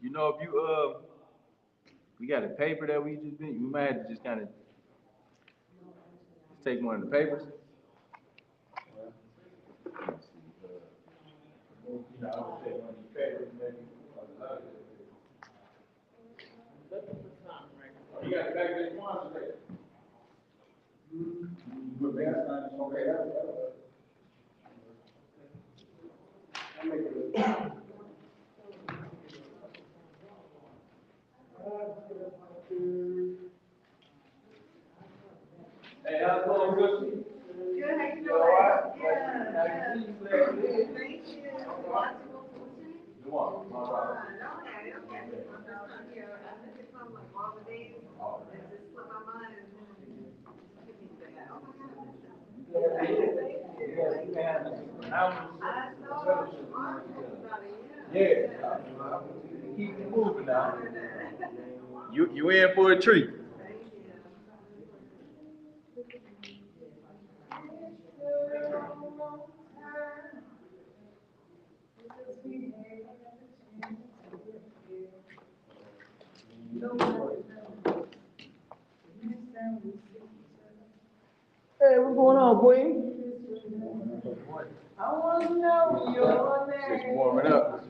You know, if you we got a paper that we just been. We might have to just kind of take one of the papers. You know, I would take one of these papers, maybe. You got the back of this one today. Hey, how's it going, good? Good, how you doing? All right? Yeah. Thank you. Thank you. Watching You want? All right. okay. I look at something like all the days, and just put my mind and hit me that. Oh my God, I know. Yeah. Keep it moving now. You in for a treat. Hey, what's going on, boy? I want to know your Just name. warming up.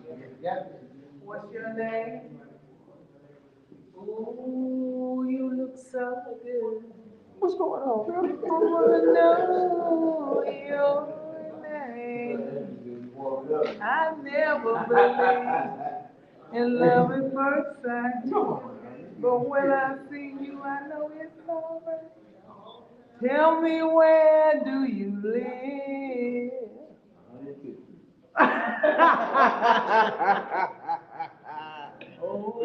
What's your name? Ooh, you look so good. What's going on, girl? I want to know your name. I never believed in love at first sight. But when I see you, I know it's over. Tell me, where do you live? Oh,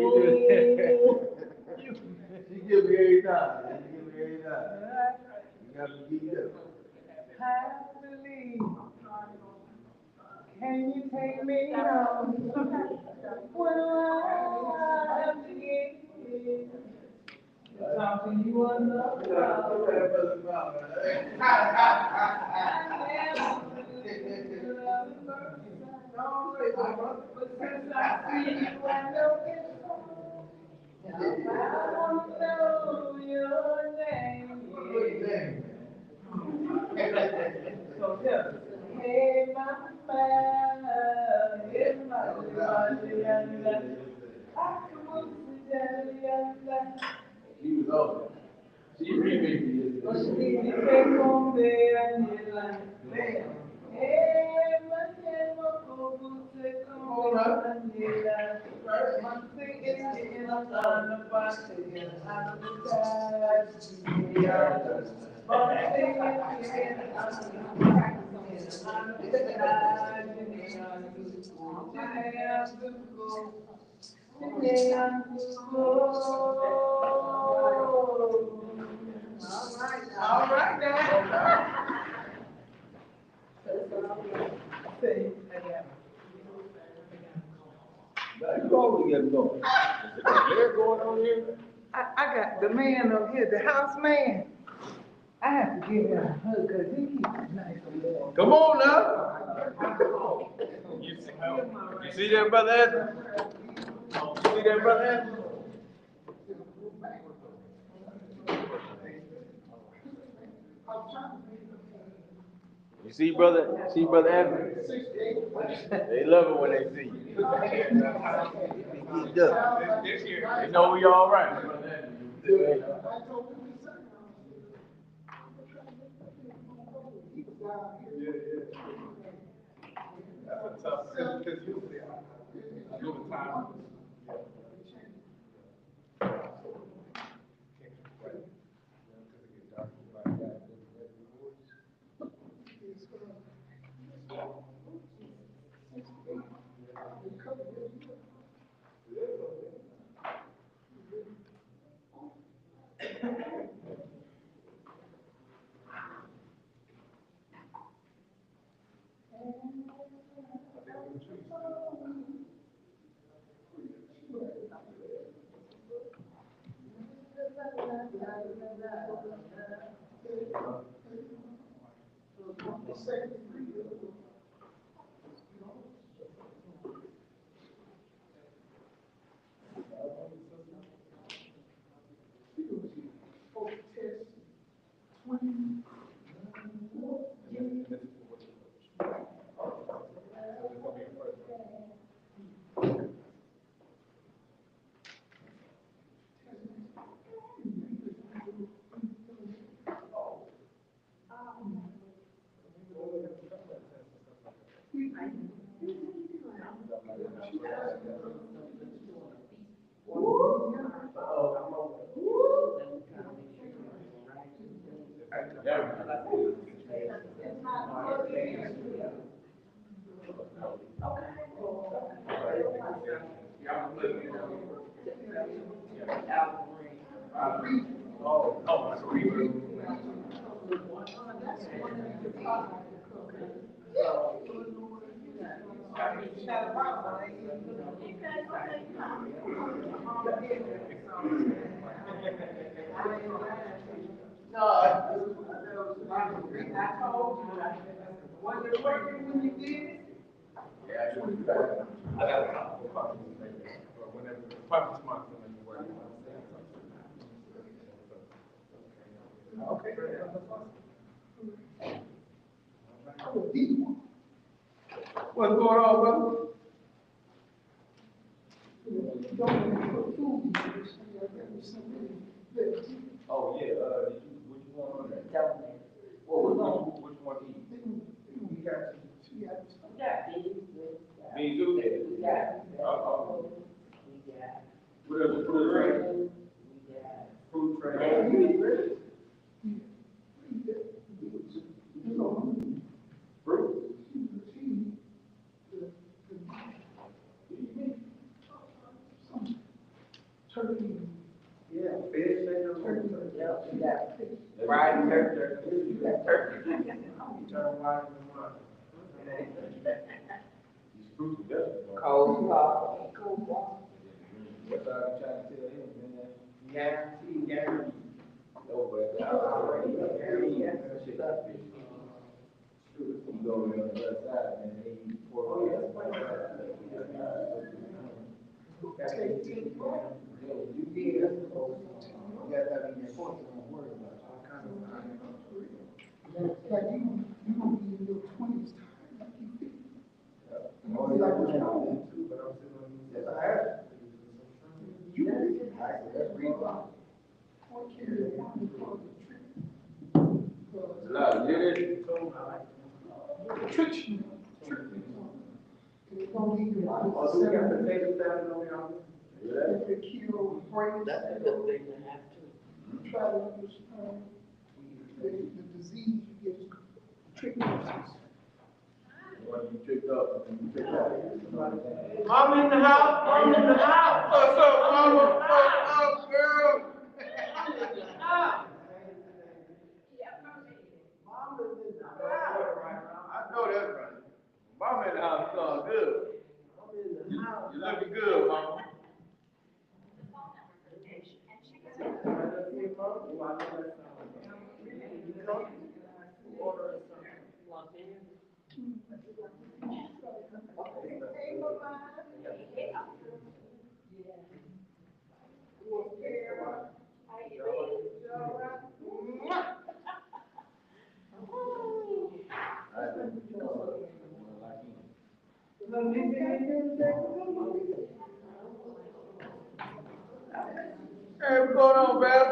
She give me every time. She give me every time. You got to beat up. I believe. Can you take me home? What do I have to give? Talk to you another time. I never believed in love at first sight. But since I see you, I know it's wrong. I want to know your name. So yeah. Hey, mama, hey, mama, She was over. She remixed All right now. You always get going. They're going on here. I got the man over here, the house man. I have to give him a hug because he keeps it nice and warm. Come on now. You see that, brother Anthony? You see that, brother Anthony? See brother Anthony? They love it when they see you. He does. They know we all right. That's a tough, because usually I do the time. What's going on, brother? Oh, yeah, what you want on that? What you want to eat? Me too? What else is fruit tray? Fruit tray. Fruit? Turkey. Yeah, fish, turkey. Yep, we got Fried turkey. Turkey. turn white and white. These fruits are better. Coleslaw. That's all I'm trying to tell him, man. Guarantee. No, but I already guarantee that shit. You go on the other side, man, they eat pork. You get it. You got that in your pocket, don't worry about it. All kinds of things. Like you gonna be in your 20s tired, like you 50. Oh, yeah, I'm too, but I'm sitting on these. Yes, I have. You can be That's real. what can you want to call the trick? It's a lot of litter. Trick you. And it's gonna leave your body Oh, for do we got 7 days. potato salad on y'all? Yeah. If it kills brains, That's a good thing to have too. try to understand the disease you get is trichinosis. When you tricked up, and you tricked out. Mom in the house, mom in the house. What's up, mama? What's up, girl? I know that's right. Mama in the house sounds good. You looking good, mama. Hey, what's going on, man?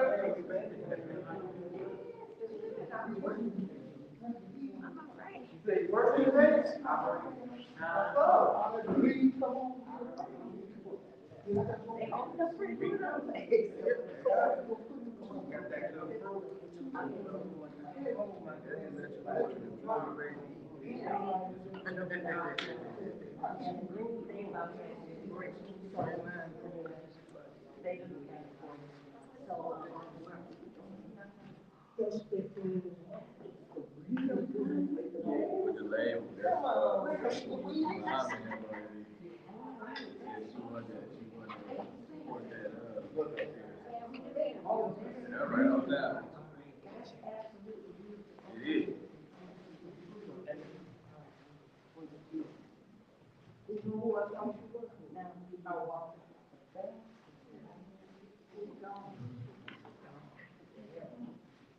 Say, working today? Please come on. With the label, that's she wanted that right on down. It is.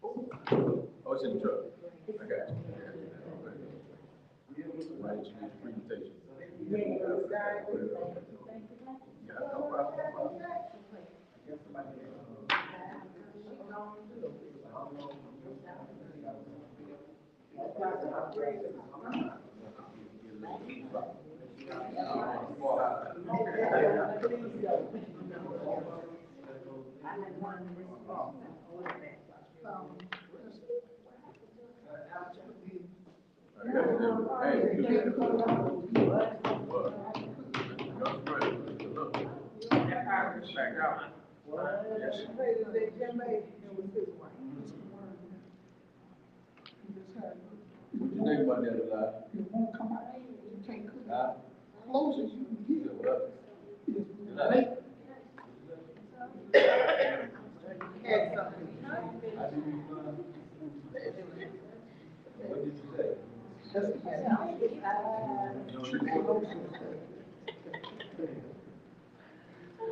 Oh, it's in the truck. I got you. Why didn't you get the presentation? Yeah, no problem. What you think about that, Eli? It won't come out. You can't cook it. Close as you can get. Eli? Had something. What did you say?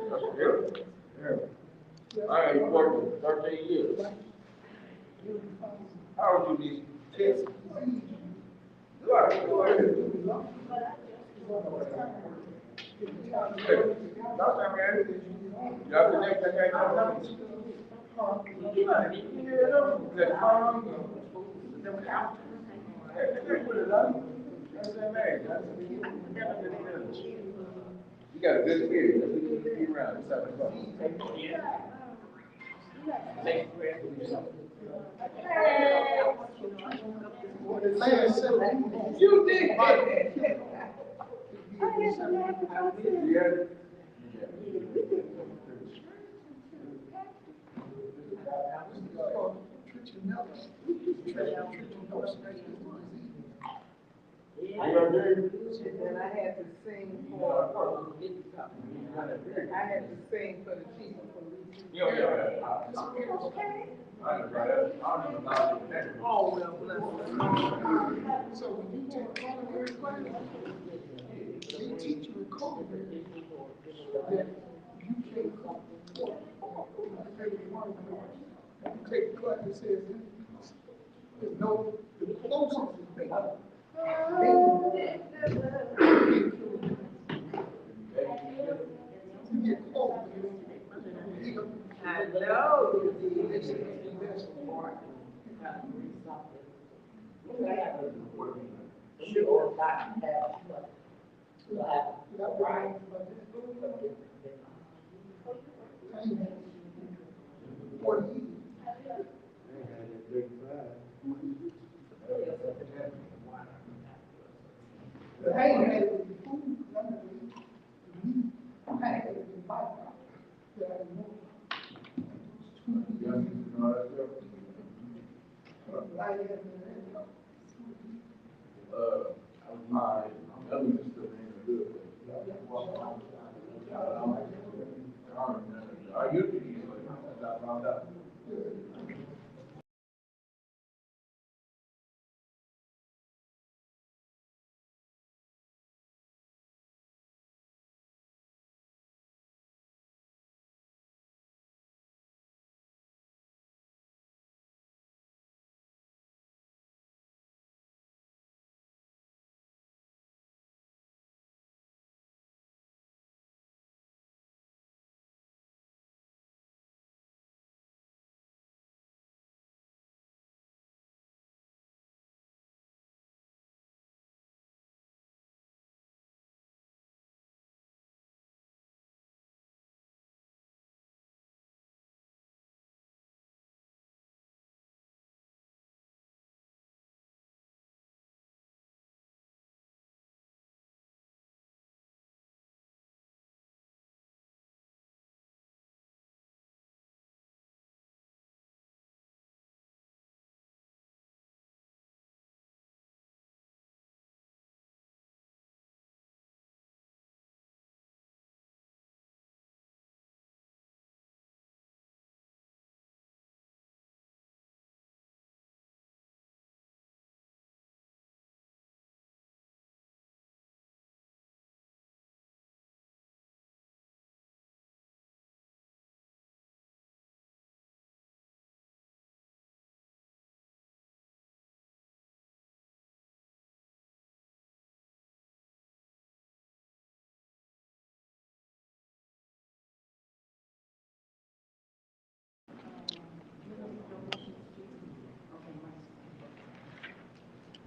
That's good. I ain't worked 13 years. How old you be? 10? You are. Last time I had it, you have to next time I had it. You know, that farm, them cows. They put it up. That's that man. You got a good spirit. Let's get around. Let's have fun. You did. Yeah. And I had to sing for, I had to sing for the chief of police. Yeah. I don't even know that. Oh, well, bless her. So when you take culinary class, they teach you in culinary that you can't cook. You take a class that says there's no, the closest is better. You get close, I know. this is the best part. I used to use it, I found out.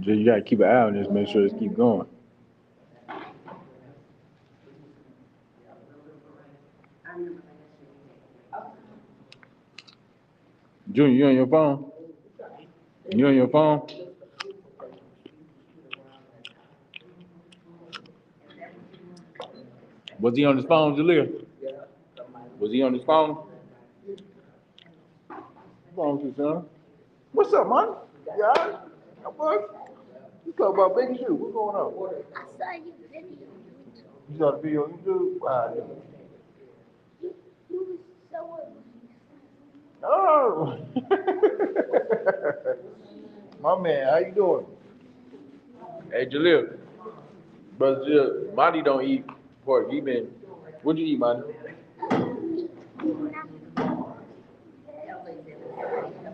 Just you gotta keep an eye on this, make sure it's keep going. Junior, you on your phone? You on your phone? Was he on his phone, Jaleel? Was he on his phone? Phone too, son. What's up, man? You alright? How much? You talk about Big Shoe. What's going on? I saw your video on YouTube. You saw the video on YouTube? Wow. You was so Oh. My man, how you doing? Hey, Jaleel. Brother Jaleel, Monty don't eat pork. What'd you eat, Monty?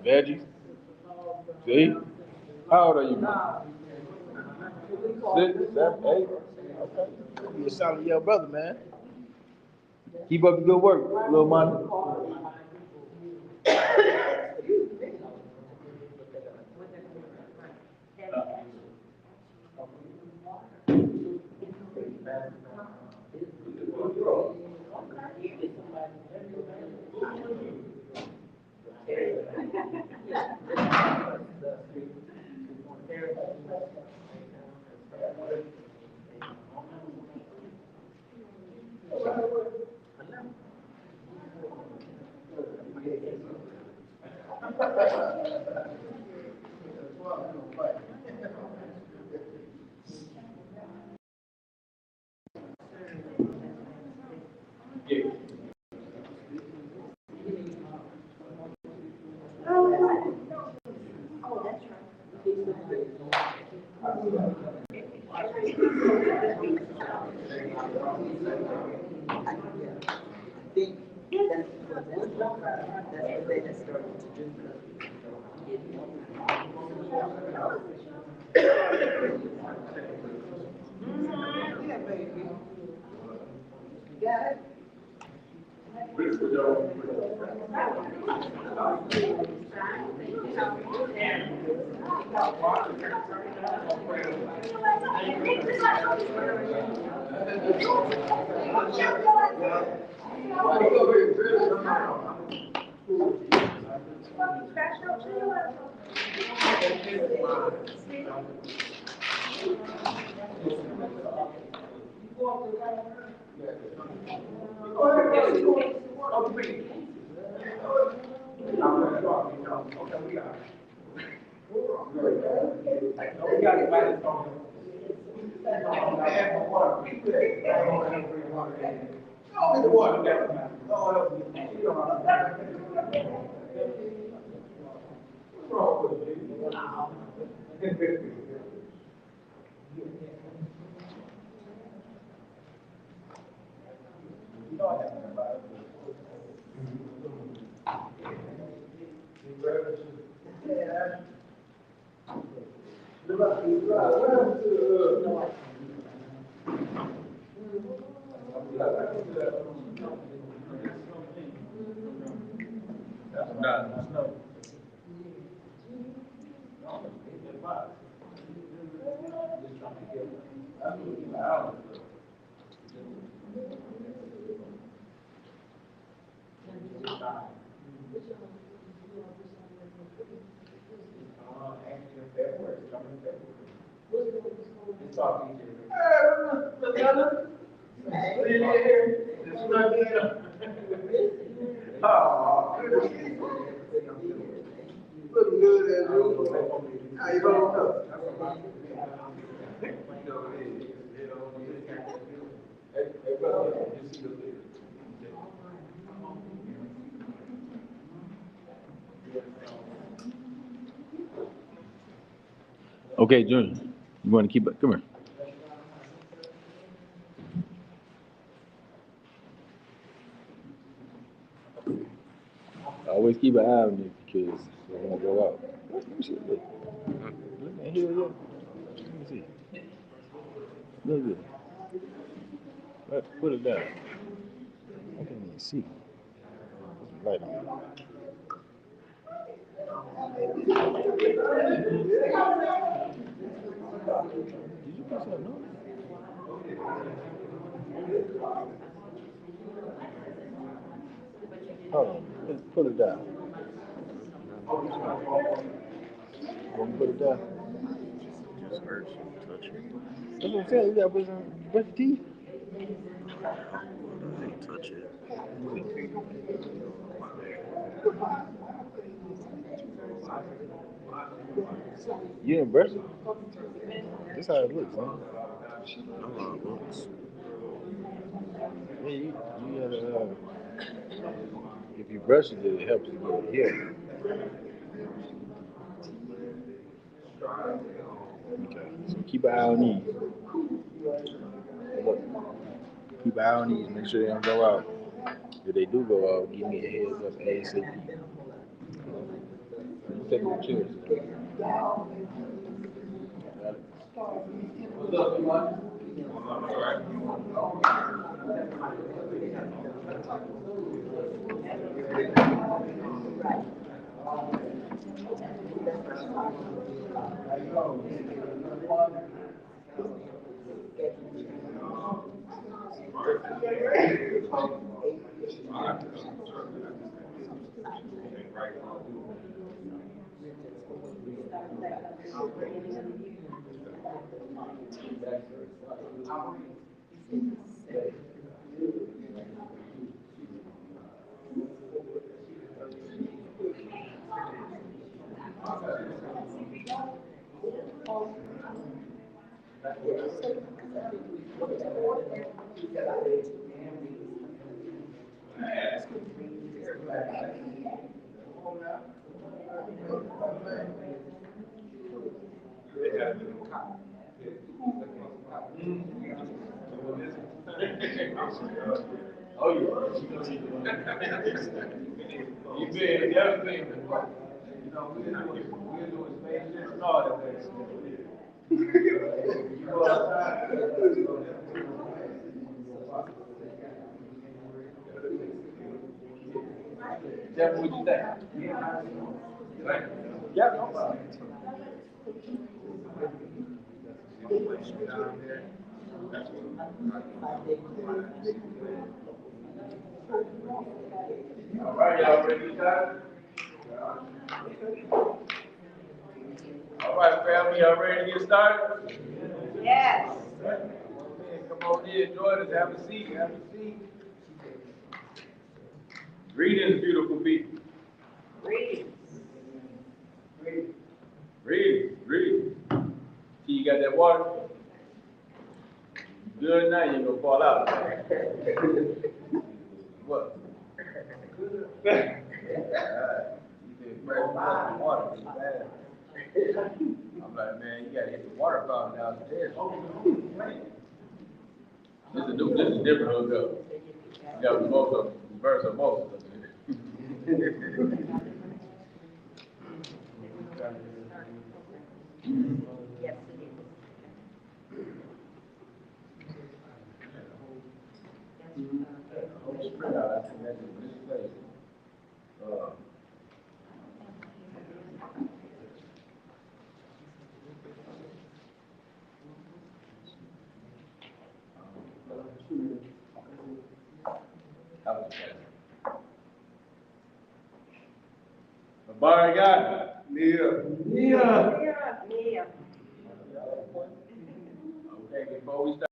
Veggies? See? How old are you, man? 6, 7, 8? Okay. You a solid young brother, man. Keep up the good work, little Monty. Looking good as usual. How you holding up? Okay, Junior. You want to keep it? Come here. Always keep an eye on you because they're gonna go out. Let me see. Look. Look at here. Look. Let me see. Look good. Put it down. I can't even see. Light on. Did you put something on? Hold on. Put it down. Want me to put it down? Just hurts you to touch it. That's what I'm saying. You gotta brush your teeth. I ain't touch it. You didn't brush it. That's how it looks, man. No how it looks. Yeah, you gotta. If you brush it, it helps you get healed. Okay. So keep an eye on these. Look, keep an eye on these. Make sure they don't go out. If they do go out, give me a heads up ASAP. You take the chairs. Oh, yeah. You been everything. You know, we're doing space and all that thing. You go outside. Jeff, what you think? Yeah, no problem. All right, y'all ready to start? All right, family, y'all ready to get started? Yes. Come on in, join us, have a seat, have a seat. Greetings, beautiful people. Read. Greetings. See, you got that water? Good now, you ain't gonna fall out. What? Alright. You said fresh water, it's bad. I'm like, man, you gotta hit the water fountain downstairs. This is different hookup. You got reverse osmosis. Yes, Spread out, I think that's a good place. Barry got Nia. Yeah. Okay, before we start.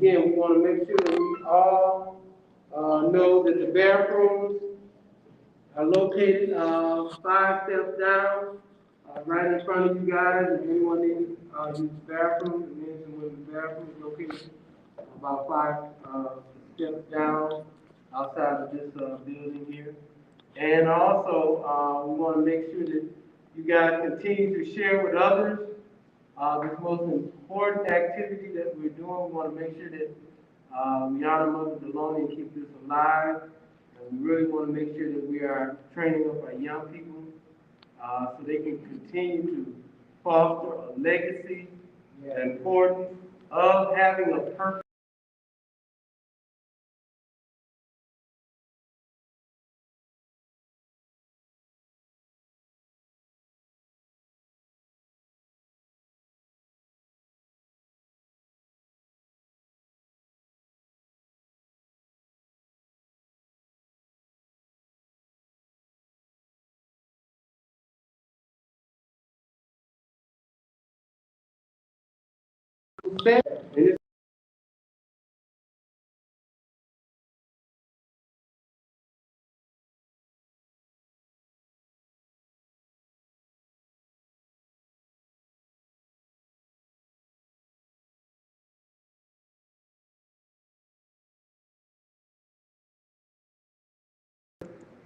again, we want to make sure that we all know that the bathrooms are located 5 steps down, right in front of you guys. If anyone needs use the bathroom, the men's and women's bathroom is located about 5 steps down outside of this building here. And also, we want to make sure that you guys continue to share with others this most important activity that we're doing. We want to make sure that we honor Mother Deloney and keep this alive. And we really want to make sure that we are training up our young people so they can continue to foster a legacy, the importance of having a purpose. And it's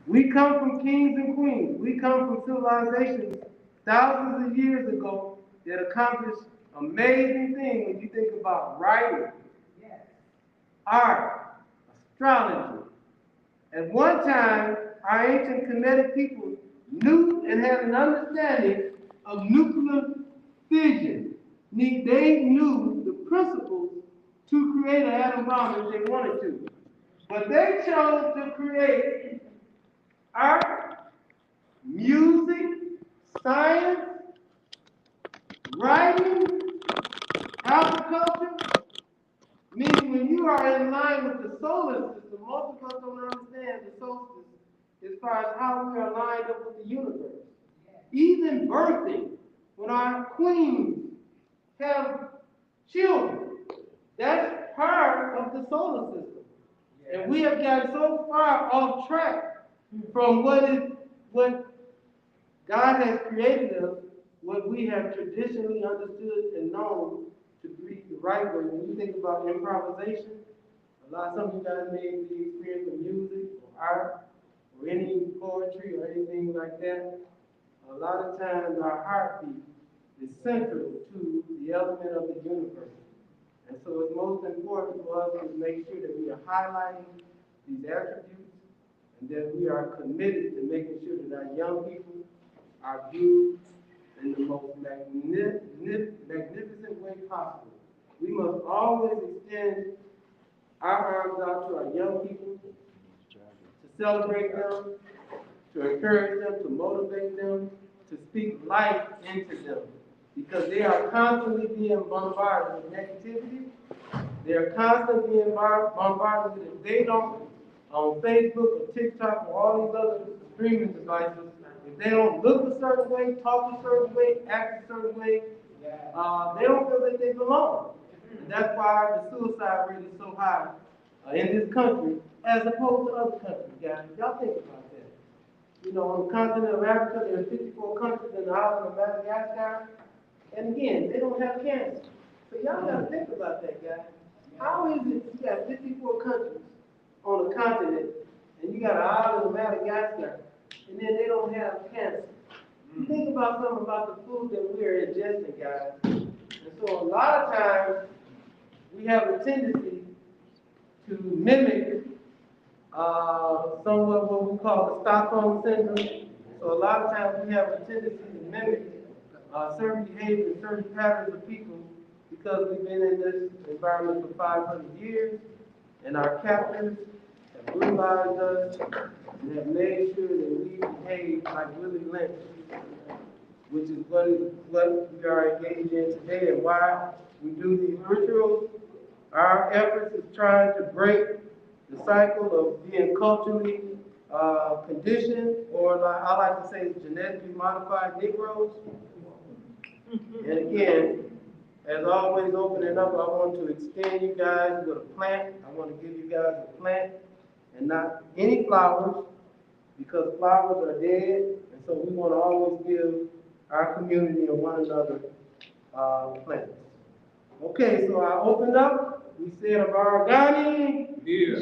We come from kings and queens. We come from civilizations thousands of years ago that accomplished amazing things when you think about writing, art, astrology. At one time, our ancient Kemetic people knew and had an understanding of nuclear fission. They knew the principles to create an atom bomb if they wanted to. But they chose to create art, music, science, writing, agriculture, meaning when you are in line with the solar system, most of us don't understand the solstice as far as how we are lined up with the universe. Even birthing, when our queens have children, that's part of the solar system. And we have gotten so far off track from what God has created us, what we have traditionally understood and known to be the right way. When you think about improvisation, some of you guys may be experienced with music or art or any poetry or anything like that. A lot of times our heartbeat is central to the element of the universe. And so it's most important for us to make sure that we are highlighting these attributes and that we are committed to making sure that our young people are viewed in the most magnificent way possible. We must always extend our arms out to our young people to celebrate them, to encourage them, to motivate them, to speak life into them. Because they are constantly being bombarded with negativity. They are constantly being bombarded with, if they don't, on Facebook or TikTok or all these other streaming devices, if they don't look a certain way, talk a certain way, act a certain way, they don't feel that they belong. And that's why the suicide rate is so high in this country as opposed to other countries, guys. Y'all think about that. You know, on the continent of Africa, there are 54 countries in the island of Madagascar. And again, they don't have cancer. So y'all gotta think about that, guys. How is it you got 54 countries on a continent and you got an island of Madagascar and then they don't have cancer? You think about something about the food that we're ingesting, guys. And so a lot of times we have a tendency to mimic somewhat what we call the Stockholm syndrome. So a lot of times we have a tendency to mimic certain behaviors, certain patterns of people because we've been in this environment for 500 years and our captors have brutalized us and have made sure that we behave like Willie Lynch, which is what we are engaged in today and why we do these rituals. Our efforts is trying to break the cycle of being culturally conditioned, or like I like to say, genetically modified Negroes. And again, As always, opening up, I want to extend you guys with a plant. I want to give you guys a plant and not any flowers, because flowers are dead, and so we want to always give our community and one another plants. Okay, so I opened up. We said of our Ghani, Dia,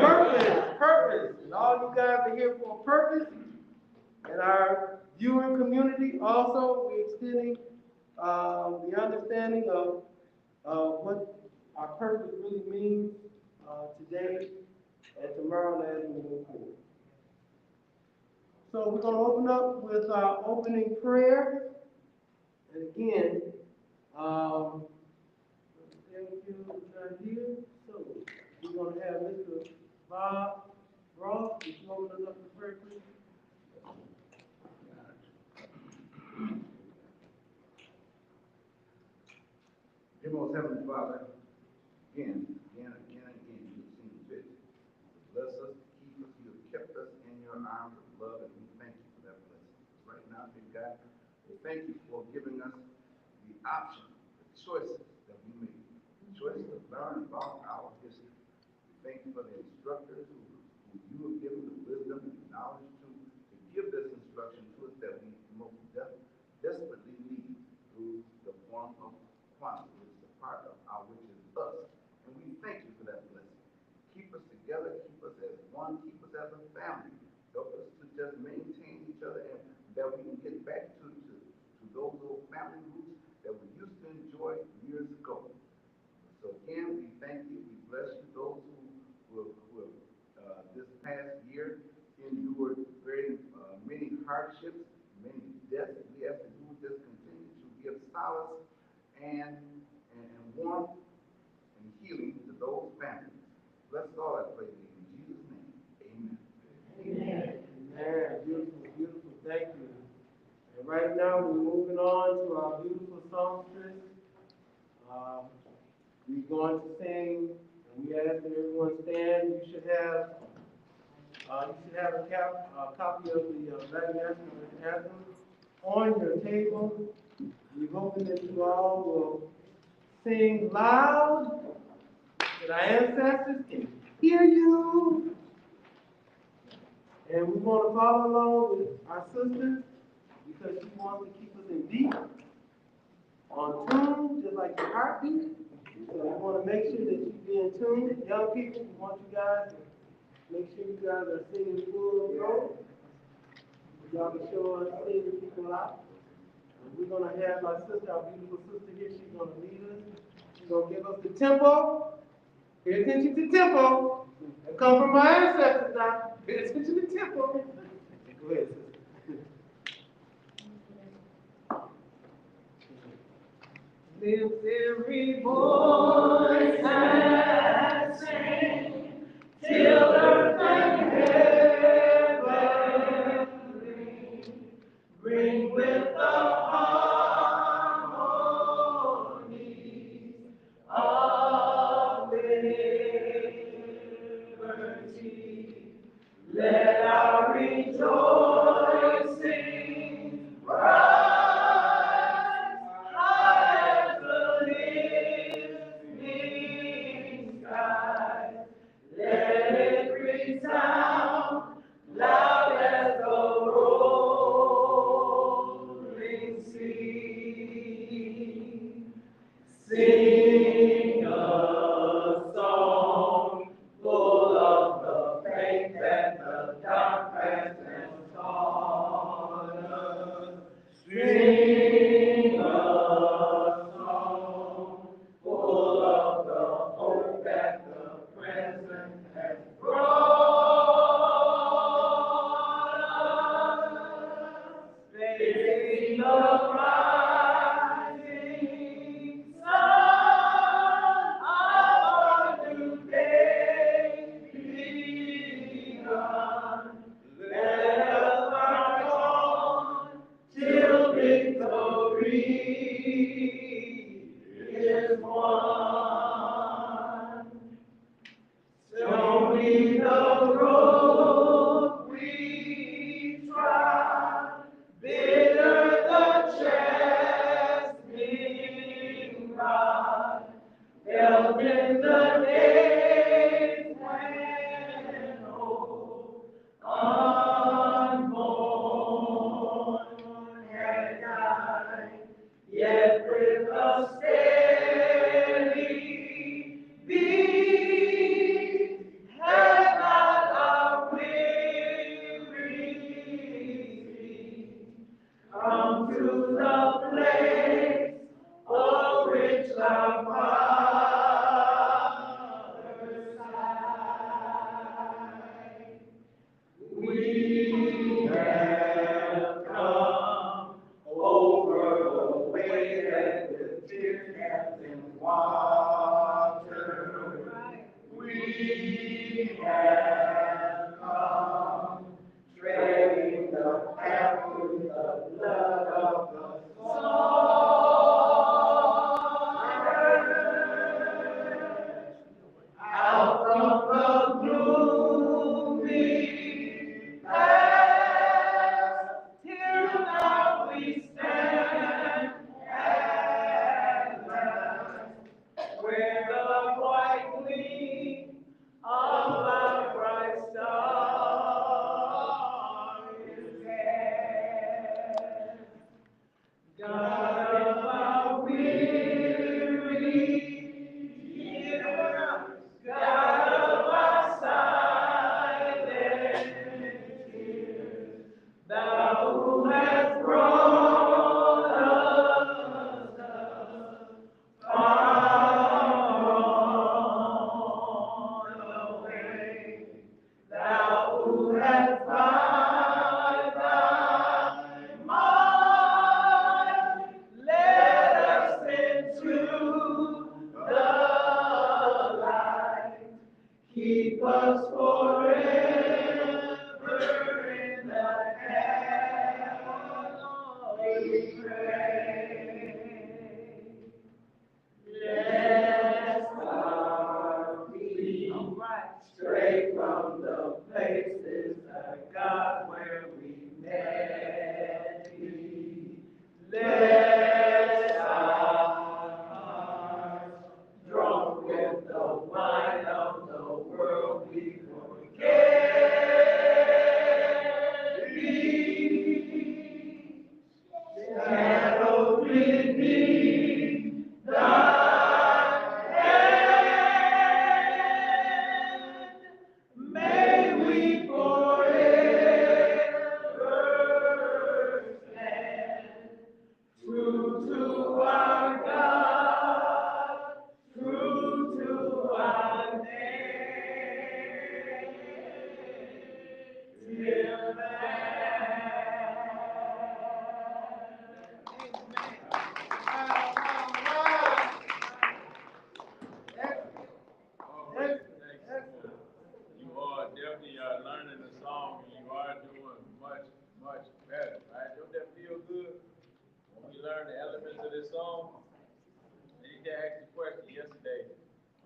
purpose. And all you guys are here for a purpose. And our viewing community also, we're extending the understanding of what our purpose really means today and tomorrow as we move forward. So we're going to open up with our opening prayer. And again, thank you right here. So we're going to have Mr. Bob Ross. Would you open us up in prayer, please? Dear most Heavenly Father, again, you have seen fit to bless us, to keep us. You have kept us in your arms of love, and we thank you for that blessing. Right now, dear God, we thank you for giving us the option, the choices that we make, the choice to learn about our history. We thank you for the instructors who you have given the wisdom and knowledge to give this instruction to us that we most desperately need through the form of Kwanzaa, which is a part of our, which is us. And we thank you for that blessing. Keep us together, keep us as one, keep us as a family. Help us to just maintain each other, and that we can get back to those little family roots that we used to enjoy years ago. So again, we thank you, we bless you. Those who have this past year endured very many hardships, many deaths. We ask that you would just continue to give solace and warmth and healing to those families. Bless all, I pray in Jesus' name. Amen. Amen. Beautiful, beautiful. Thank you. And right now we're moving on to our beautiful songstress. We're going to sing, and we ask that everyone stand. You should have a copy of the Black National Anthem on your table. We're hoping that you all will sing loud, that our ancestors can hear you. And we want to follow along with our sister, because she wants to keep us in beat, on tune, just like your heartbeat. So we want to make sure that you be in tune. Young people, we want you guys to make sure you guys are singing full throat. Y'all can show us singing people out. And we're going to have our sister, our beautiful sister here. She's going to lead us. She's going to give us the tempo. Pay attention to tempo. It come from my ancestors now. Pay attention to tempo. Go ahead, sister. Lift every voice and sing till earth and heaven ring with the harmonies of liberty. Let our rejoicing rise high as the lifting sky. Let it resound loud as the rolling sea. Sing a song full of the faith that the dark past has taught us. Sing a song full of the hope that the present has brought us. Facing the rising sun of a new day begun. Let us march on till victory is won. Stony the road we trod, bitter the chastening Straight from the places of God where we met thee. Let our hearts, drunk with the wine of the world, we forget thee. Shadow beneath thy hand, may we forever stand true to our God, true to our native You are definitely learning the song, and you are doing much, much better, right? Don't that feel good? When we learn the elements of this song, and you can ask the question yesterday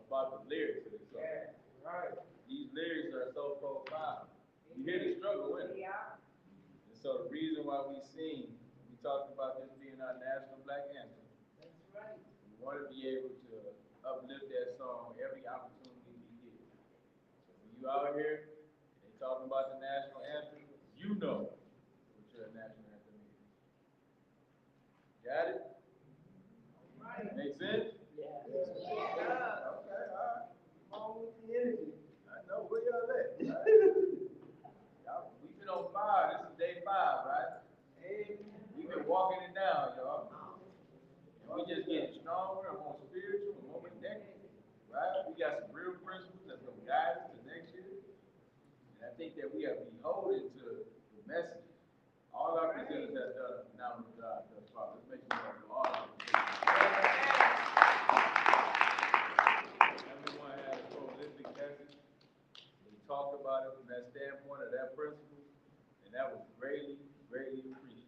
about the lyrics of this song. Right. These lyrics are so profound. You hear the struggle in it. Yeah. And so the reason why we sing, we talked about this being our national black anthem. That's right. We want to be able to uplift that song every opportunity we get. So when you out here, and they talking about the national anthem, you know what your national anthem is. Got it? Right. Make sense? Yeah. Okay, all right. Along with the energy. I know where y'all at. Right? Y'all, we've been on 5. This is day 5, right? Amen. We've been walking it down, y'all. And we just getting stronger and more spiritual and more connected, right? We got some real principles that's going to guide us to next year. And I think that we are beholden to the message. All our presenters have done a phenomenal job thus far. Let's make sure that all our presenters. Everyone had a prolific message. We talked about it from that standpoint of that principle, and that was greatly, greatly appreciated.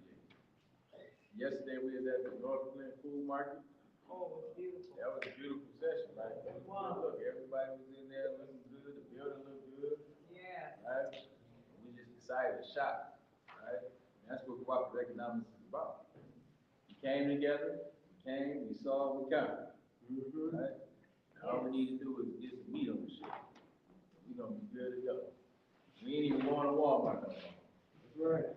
Yesterday we was at the North Flint Food Market. Oh, beautiful. That was a beautiful session, right? Wow. Look, everybody was in there looking good, the building looked good, Yeah. right? And we just decided to shop, right? And that's what cooperative economics is about. We came together, we saw, we counted, right? Now all we need to do is get some meat on the shit. We're gonna be good to go. We ain't even going to Walmart no more. That's right.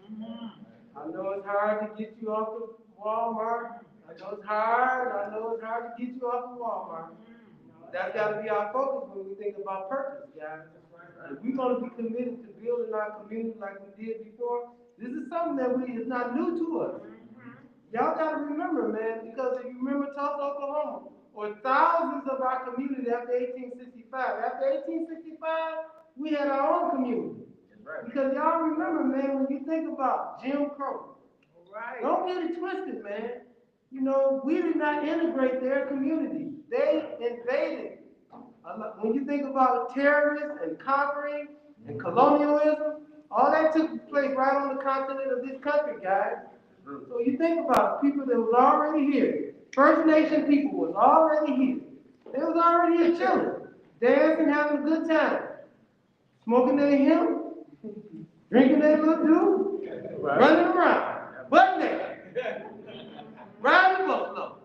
Mm-hmm. I know it's hard to get you off the Walmart. I know it's hard. I know it's hard to get you off the Walmart. That's got to be our focus when we think about purpose, guys. If we're going to be committed to building our community like we did before, this is something that is not new to us. Y'all got to remember, man, because if you remember Tulsa, Oklahoma, or thousands of our community after 1865. After 1865, we had our own community. Right. Because y'all remember, man, when you think about Jim Crow, Right. don't get it twisted, man. You know, we did not integrate their community. They invaded. When you think about terrorists and conquering and colonialism, all that took place right on the continent of this country, guys. So you think about it, people that was already here. First Nation people was already here. They was already here chilling, dancing, having a good time. Smoking their hemp, drinking their little dude, running around, butt naked, riding the buffalo.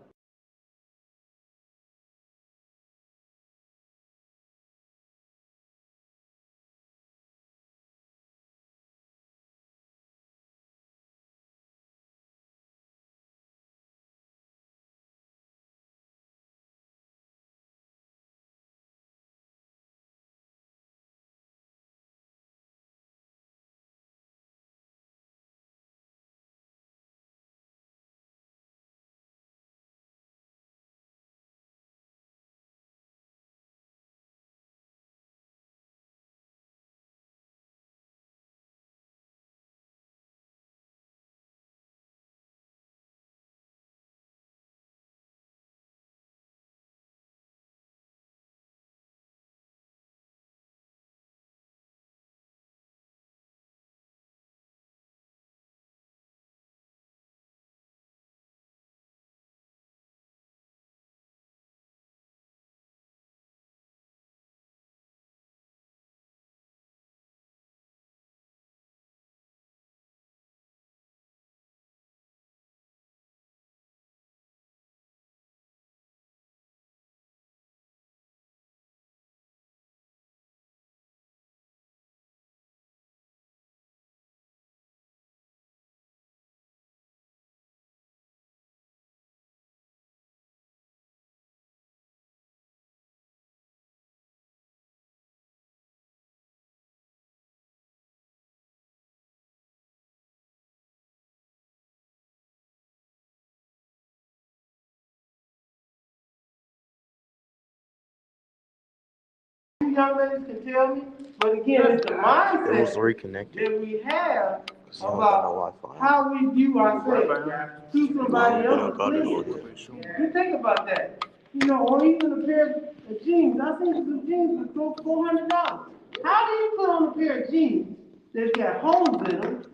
You young ladies can tell me, but again, it's the It was mindset reconnected. that we have Cause you don't got no about Wi-Fi. how we view ourselves through somebody No, else's got it lens. again. You think about that. You know, or even a pair of jeans. I think some jeans that go $400. How do you put on a pair of jeans that's got holes in them?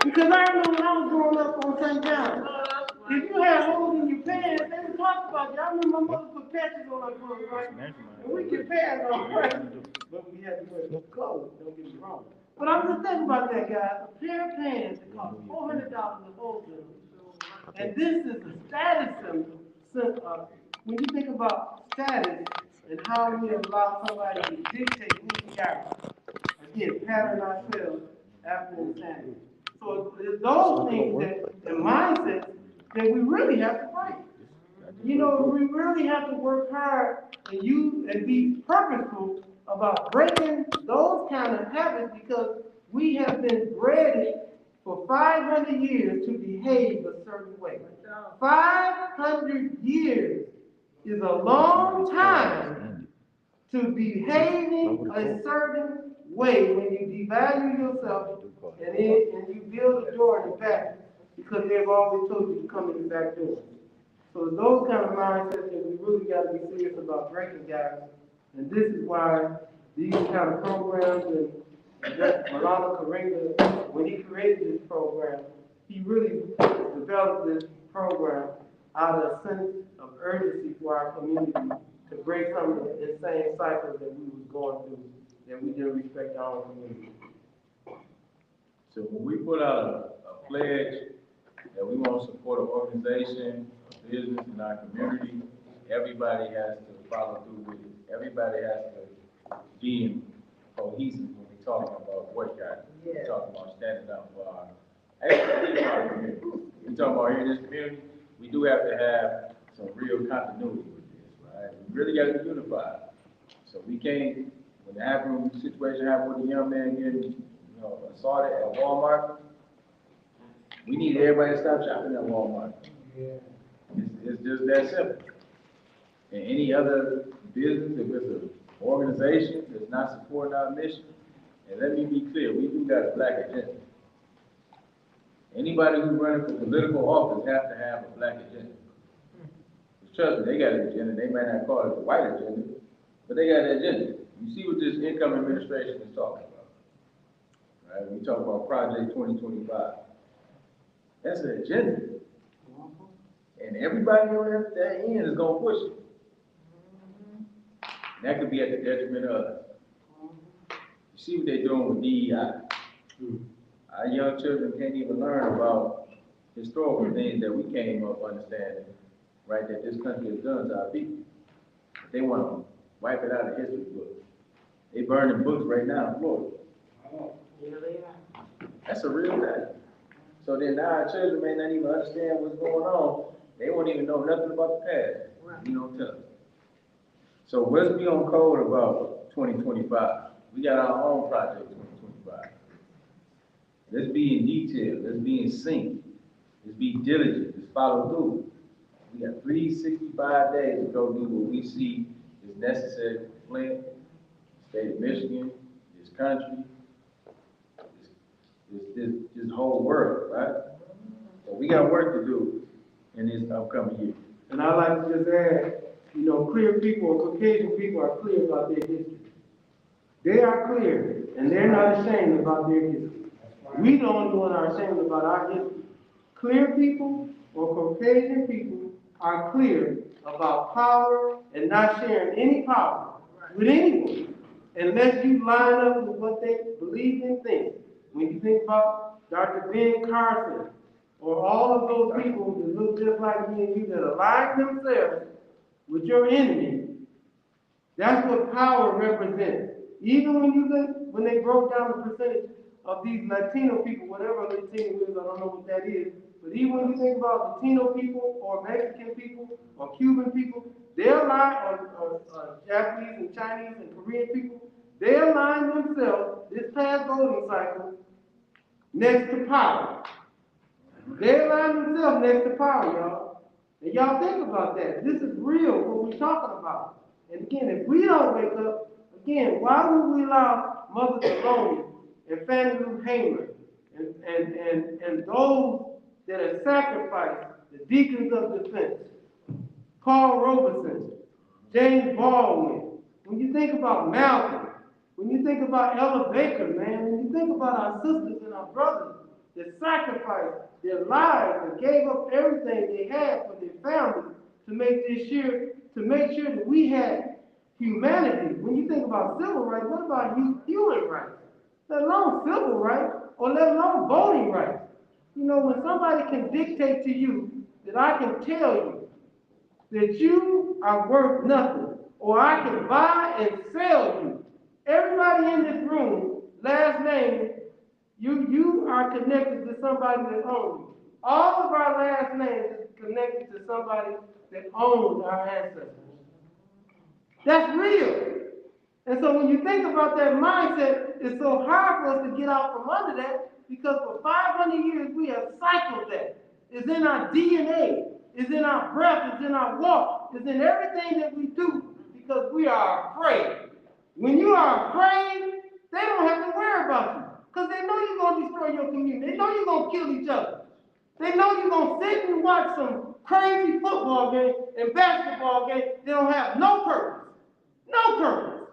Because I remember when I was growing up on St. John's, if you had holes in your pants, they would talk about you. I remember my mother put patches on her clothes, right? And we get pads on, right? But we had to wear the clothes, don't get me wrong. But I'm just thinking about that, guys. A pair of pants that cost $400 with holes in them. And this is a status symbol. When you think about status and how we allow somebody to dictate who we are, again, pattern ourselves after insanity. So it's those things that, and mindsets that we really have to break. You know, we really have to work hard and be purposeful about breaking those kind of habits because we have been bred for 500 years to behave a certain way. 500 years is a long time to behaving a certain way when you devalue yourself and you build a door in the back because they've always told you to come in the back door. So those kind of mindsets that we really got to be serious about breaking, guys. And this is why these kind of programs and Malala Karinga, when he created this program, he really developed this program out of a sense of urgency for our community to break some of the insane cycles that we was going through, that we didn't respect our own community. So when we put out a pledge that we want to support an organization, a business in our community, everybody has to follow through with it. Everybody has to be cohesive when we're talking about boycotting. We're talking about standing up for our community. We're talking about here in this community, we do have to have some real continuity with this, right? We really got to be unified. So we can't, when the situation happened with the young man getting, assaulted at Walmart, we need everybody to stop shopping at Walmart. It's just that simple. And any other business, if it's an organization that's not supporting our mission, and let me be clear, we do got a black agenda. Anybody who's running for political office has to have a black agenda. Trust me, they got an agenda. They might not call it the white agenda, but they got an agenda. You see what this incoming administration is talking about, right? We talk about Project 2025. That's an agenda. And everybody on that end is going to push it. And that could be at the detriment of us. You see what they're doing with DEI. Our young children can't even learn about historical things that we came up understanding, right, that this country has done to our people. But they want to wipe it out of history books. They burning books right now in Florida. That's a real thing. So then now our children may not even understand what's going on. They won't even know nothing about the past. We don't tell them. So let's be on code about 2025. We got our own project 2025. Let's be in detail. Let's be in sync. Let's be diligent. Let's follow through. We got 365 days to go do what we see is necessary for Flint, the state of Michigan, this country, this whole world, right? So we got work to do in this upcoming year. And I like to just add, clear people or Caucasian people are clear about their history. They are clear, and they're not ashamed about their history. We the only one are ashamed about our history. Clear people or Caucasian people are clear about power and not sharing any power with anyone unless you line up with what they believe and think. When you think about Dr. Ben Carson or all of those people that look just like me and you that align themselves with your enemy, that's what power represents. Even when they broke down the percentage of these Latino people, whatever Latino is, I don't know what that is, but even when you think about Latino people or Mexican people or Cuban people, they align, or Japanese and Chinese and Korean people, they align themselves this past voting cycle next to power. They align themselves next to power, y'all. And y'all think about that. This is real, what we're talking about. And again, if we don't wake up, Again, why would we allow Mother Maloney and Fannie Lou Hamer and those that have sacrificed, the deacons of defense, Carl Robeson, James Baldwin, when you think about Malcolm, when you think about Ella Baker, man, when you think about our sisters and our brothers that sacrificed their lives and gave up everything they had for their families to make sure that we had humanity. When you think about civil rights, what about human rights? Let alone civil rights, or let alone voting rights. You know, when somebody can dictate to you that I can tell you that you are worth nothing, or I can buy and sell you. Everybody in this room, last name, you are connected to somebody that owns you. All of our last names is connected to somebody that owns our ancestors. That's real. And so when you think about that mindset, it's so hard for us to get out from under that because for 500 years we have cycled that. It's in our DNA. It's in our breath. It's in our walk. It's in everything that we do because we are afraid. When you are afraid, they don't have to worry about you because they know you're going to destroy your community. They know you're going to kill each other. They know you're going to sit and watch some crazy football game and basketball game. They don't have no purpose. No purpose.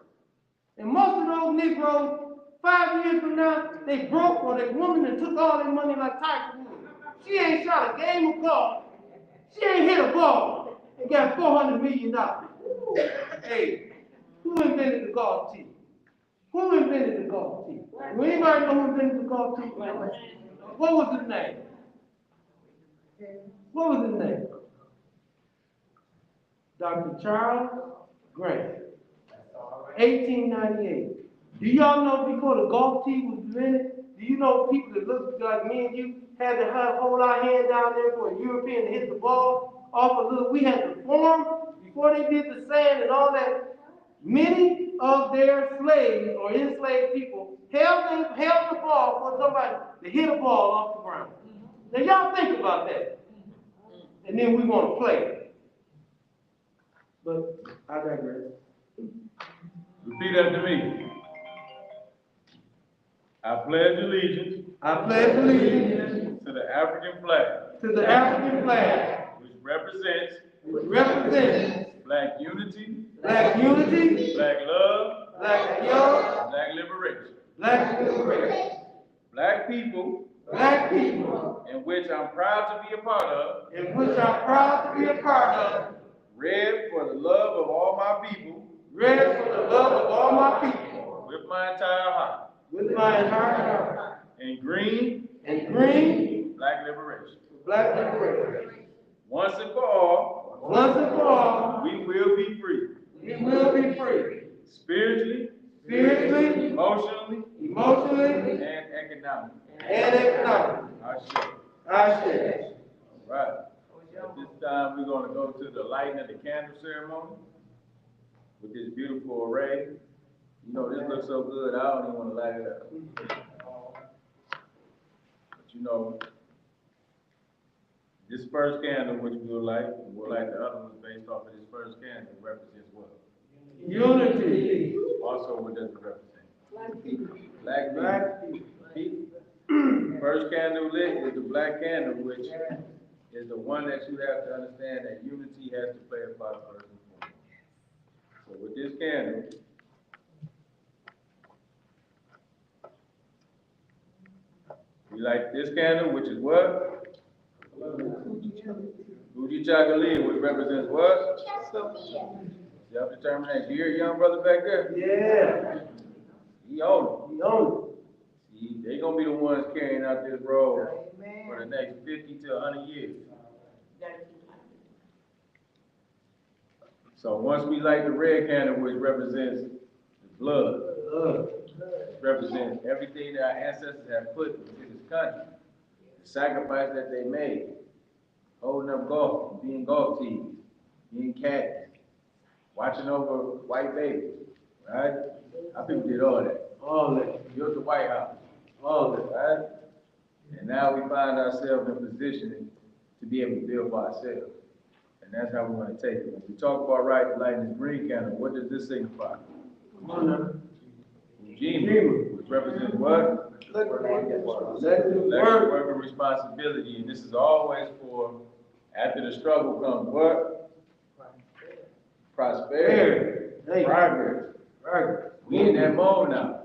And most of those Negroes, 5 years from now, they broke or they woman and took all their money like Tiger Woods. She ain't shot a game of golf. She ain't hit a ball and got $400 million. Hey, who invented the golf tee? Who invented the golf tee? Do anybody know who invented the golf tee? What was his name? What was his name? Dr. Charles Grant. 1898. Do y'all know before the golf tee was invented, do you know people that looked like me and you had to hold our hand down there for a European to hit the ball off a little? We had to form before they did the sand and all that. Many of their slaves or enslaved people held the ball for somebody to hit a ball off the ground. Now y'all think about that. And then we want to play. But I digress. Repeat after me. I pledge allegiance. I pledge allegiance to the African flag. To the African flag. Which represents. Black unity. Black unity. Black love. Black love. Black liberation. Black liberation. Black people. Black people. In which I'm proud to be a part of. In which I'm proud to be a part of. Read for the love of all my people. Read for the love of all my people. With my entire heart. With my entire heart. In green. In green. Black liberation. Black liberation. Once and for all. Once and for all. We will be free. We will be free. Spiritually. Spiritually. Emotionally. Emotionally. And economically. And economically. I share. All right. At this time, we're going to go to the lighting of the candle ceremony with this beautiful array. You know, this looks so good, I don't even want to light it up. But you know, this first candle, which we'll light the other ones based off of this first candle, represents what? Unity. Also, what does it represent? Black people. First candle lit is the black candle, which is the one that you have to understand that unity has to play a part first and foremost. So with this candle, we light this candle, which is what? Uji Chagalia, which represents what? Self-determination. You hear your young brother back there? Yeah. He own it. He owns it. See, they gonna be the ones carrying out this road for the next 50 to 100 years. So once we light the red candle, which represents the blood, represents everything that our ancestors have put into this country, the sacrifice that they made, holding up golf, being golf teams, being caddies, watching over white babies, right? Our people did all that. All that. Built the White House, all that, right? And now we find ourselves in a position to be able to build for ourselves. And that's how we're going to take it. When we talk about lighting this green candle, what does this signify? Ujima, which represents what? Collective Collective work. work and responsibility, and this is always for, after the struggle comes what? Prosperity. Hey. Progress. Right. We in that mode now.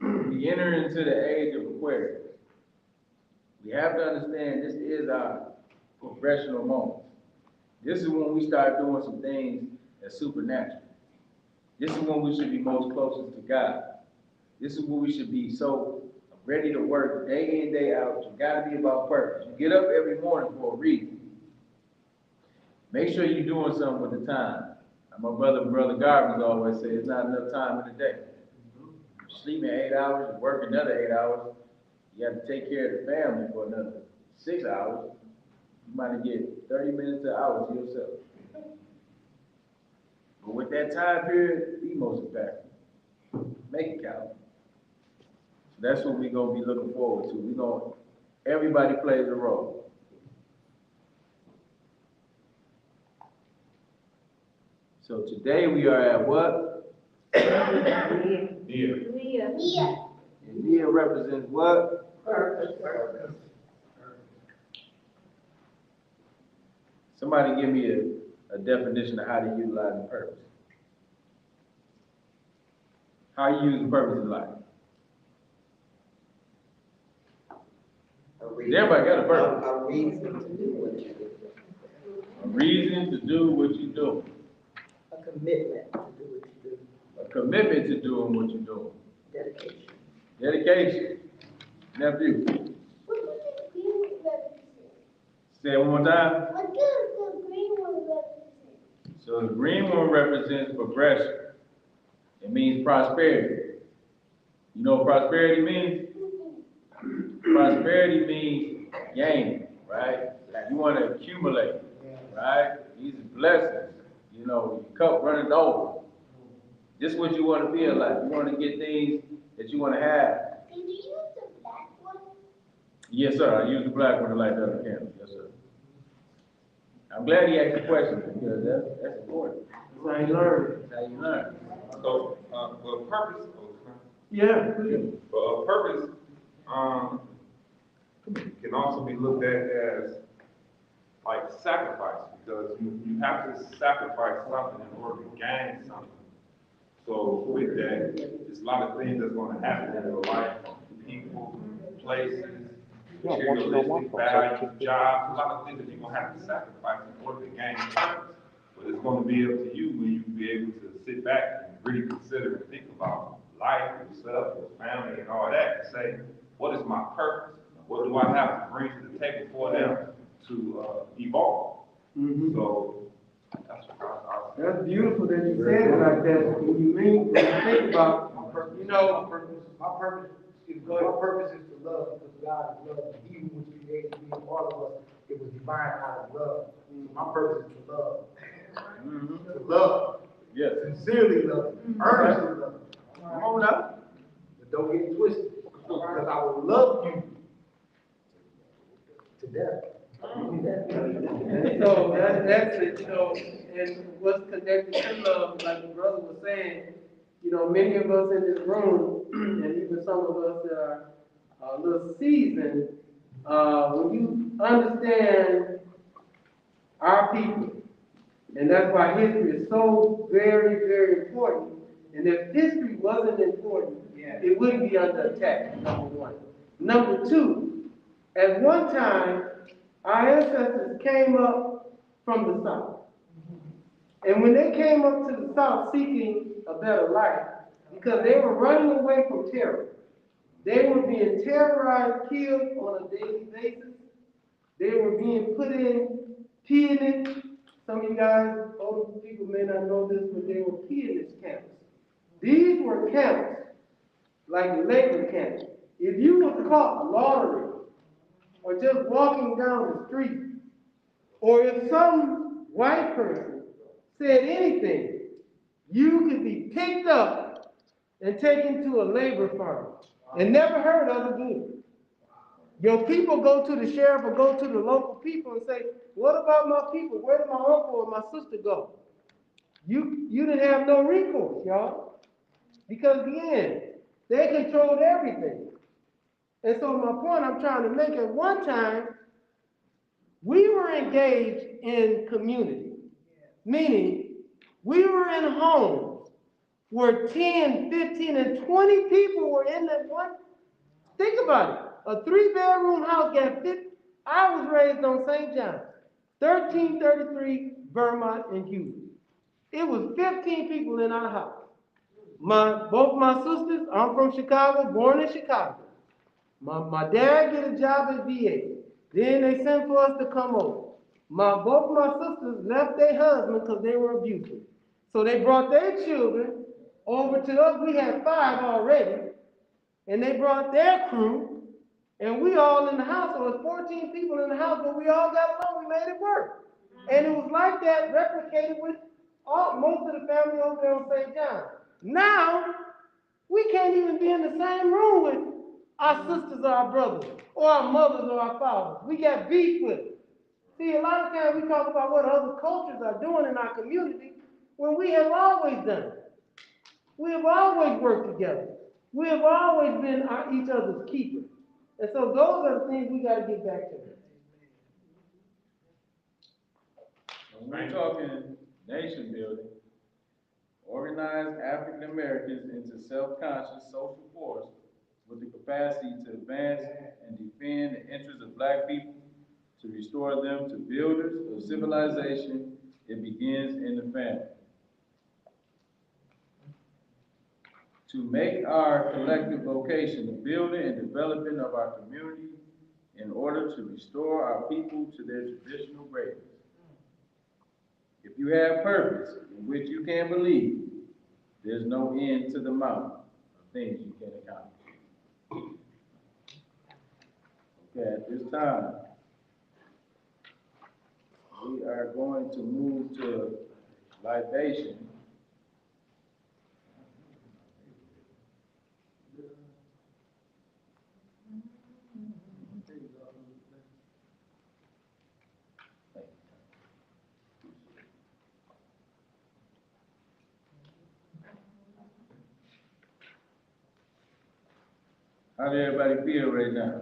We enter into the age of Aquarius. We have to understand this is our progressional moment. This is when we start doing some things that's supernatural. This is when we should be most closest to God. This is when we should be so ready to work day in, day out. You gotta be about purpose. You get up every morning for a reason. Make sure you're doing something with the time. My brother Garvin's always say, it's not enough time in the day. You sleep in 8 hours, you work another 8 hours. You have to take care of the family for another 6 hours. You might get 30 minutes to an hour to yourself. But with that time period, be most impactful. Make it count. So that's what we're gonna be looking forward to. Everybody plays a role. So today we are at what? Nia. And Nia represents what? Purpose. Somebody give me a definition of how to utilize the purpose. How you use the purpose in life. Everybody got a purpose. A reason to do what you do. A reason to do what you do. A commitment to do what you do. A commitment to doing what you're doing. Dedication. Dedication. Nephew. What does the green one represent? Say it one more time. What does the green one represent? So the green one represents progression. It means prosperity. You know what prosperity means? Prosperity means gain, right? You want to accumulate, right? These are blessings. You know, your cup running over. This is what you want to be in life. You want to get things that you want to have. Can you use the black one? Yes, sir. I use the black one to light the other candle. Yes, sir. I'm glad he asked the question because that's important. That's how you learn. That's how you learn. So, for purpose, Yeah, please. for a purpose, can also be looked at as like sacrifice, because you have to sacrifice something in order to gain something. So with that, there's a lot of things that's going to happen in your life, people, places, materialistic value, jobs, a lot of things that you're going to have to sacrifice in order to gain purpose. But it's going to be up to you when you be able to sit back and really consider and think about life, yourself, your family, and all that, and say, what is my purpose? What do I have to bring to the table for them to evolve? Mm-hmm. So that's what I That's beautiful that you said it like that. When you think about, My purpose is to love, because God is love. He who was created to be a part of us, it was divine out of love. So my purpose is to love. To love. Yes. Sincerely love. Earnestly love. Come on now. But don't get it twisted, because I will love you to death. and so that's it, and what's connected to love, like the brother was saying, many of us in this room, and even some of us that are a little seasoned, when you understand our people, and that's why history is so very, very important. And if history wasn't important, it wouldn't be under attack, number one. Number two, at one time, our ancestors came up from the south. And when they came up to the south seeking a better life, because they were running away from terror, they were being terrorized, killed on a daily basis. They were being put in peonage. Some of you guys, older people may not know this, but they were peonage camps. These were camps, like labor camps. If you were caught loitering, or just walking down the street, or if some white person said anything, you could be picked up and taken to a labor farm and never heard of again. Your people go to the sheriff or go to the local people and say, what about my people? Where did my uncle or my sister go? You didn't have no recourse, y'all. Because again, they controlled everything. And so my point I'm trying to make, at one time, we were engaged in community, meaning we were in homes where 10, 15, and 20 people were in that one. Think about it. A 3-bedroom house got 50. I was raised on St. John, 1333 Vermont and Hughes. It was 15 people in our house. Both my sisters, I'm from Chicago, born in Chicago. My dad get a job at VA. Then they sent for us to come over. Both my sisters left their husband because they were abusive. So they brought their children over to us. We had 5 already. And they brought their crew. And we all in the house. So it was 14 people in the house, but we all got along. We made it work. And it was like that replicated with most of the family over there on St. John. Now, we can't even be in the same room with our sisters or our brothers, or our mothers or our fathers. We got beef with it. See, a lot of times we talk about what other cultures are doing in our community when we have always done it. We have always worked together. We have always been each other's keepers. And so those are the things we got to get back to. When we're talking nation building, organize African Americans into self-conscious social force with the capacity to advance and defend the interests of Black people, to restore them to builders of civilization. It begins in the family. To make our collective vocation the building and development of our community in order to restore our people to their traditional greatness. If you have purpose in which you can believe, there's no end to the mountain of things you can accomplish. Okay, at this time, we are going to move to libation. How does everybody feel right now?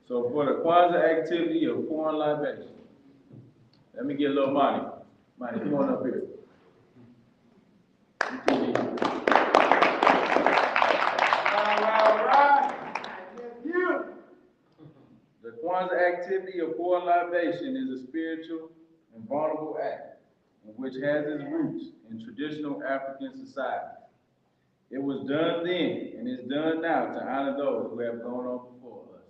So for the Kwanzaa activity of pouring libation, let me get a little money. Money, come on up here. All right. You. The Kwanzaa activity of pouring libation is a spiritual and vulnerable act, which has its roots in traditional African society. It was done then and is done now to honor those who have gone on before us.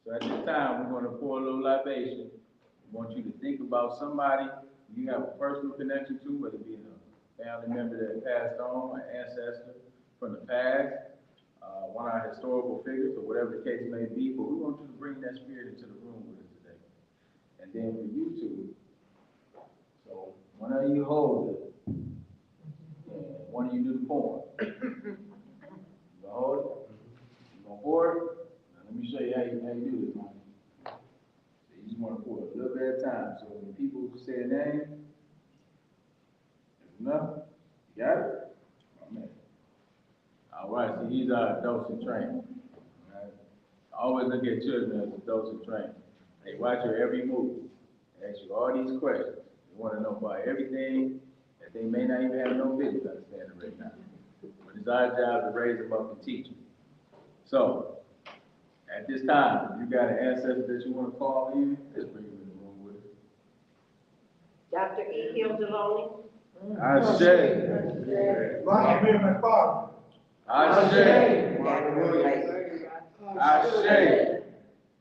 So at this time, we're going to pour a little libation. We want you to think about somebody you have a personal connection to, whether it be a family member that passed on, an ancestor from the past, one of our historical figures, or whatever the case may be. But we want you to bring that spirit into the room with us today. And then for you two, so whenever you hold it, and one of you do the poem. You gonna hold it? You gonna pour it? Now, let me show you how you do this, man. So you just want to pour it a little bit at a time. So when people say a name, that's enough. You got it? Oh, man. All right, so these are adults in training. Right? I always look at children as adults in training. They watch your every move. They ask you all these questions. They want to know about everything that they may not even have no business understanding right now. But it's our job to raise them up and teach them. So, at this time, if you got an ancestor that you want to call in, let's bring him in the room with us. Dr. E. Hill Deloney. Ashe. Rocky being my father. Ashe. Ashe.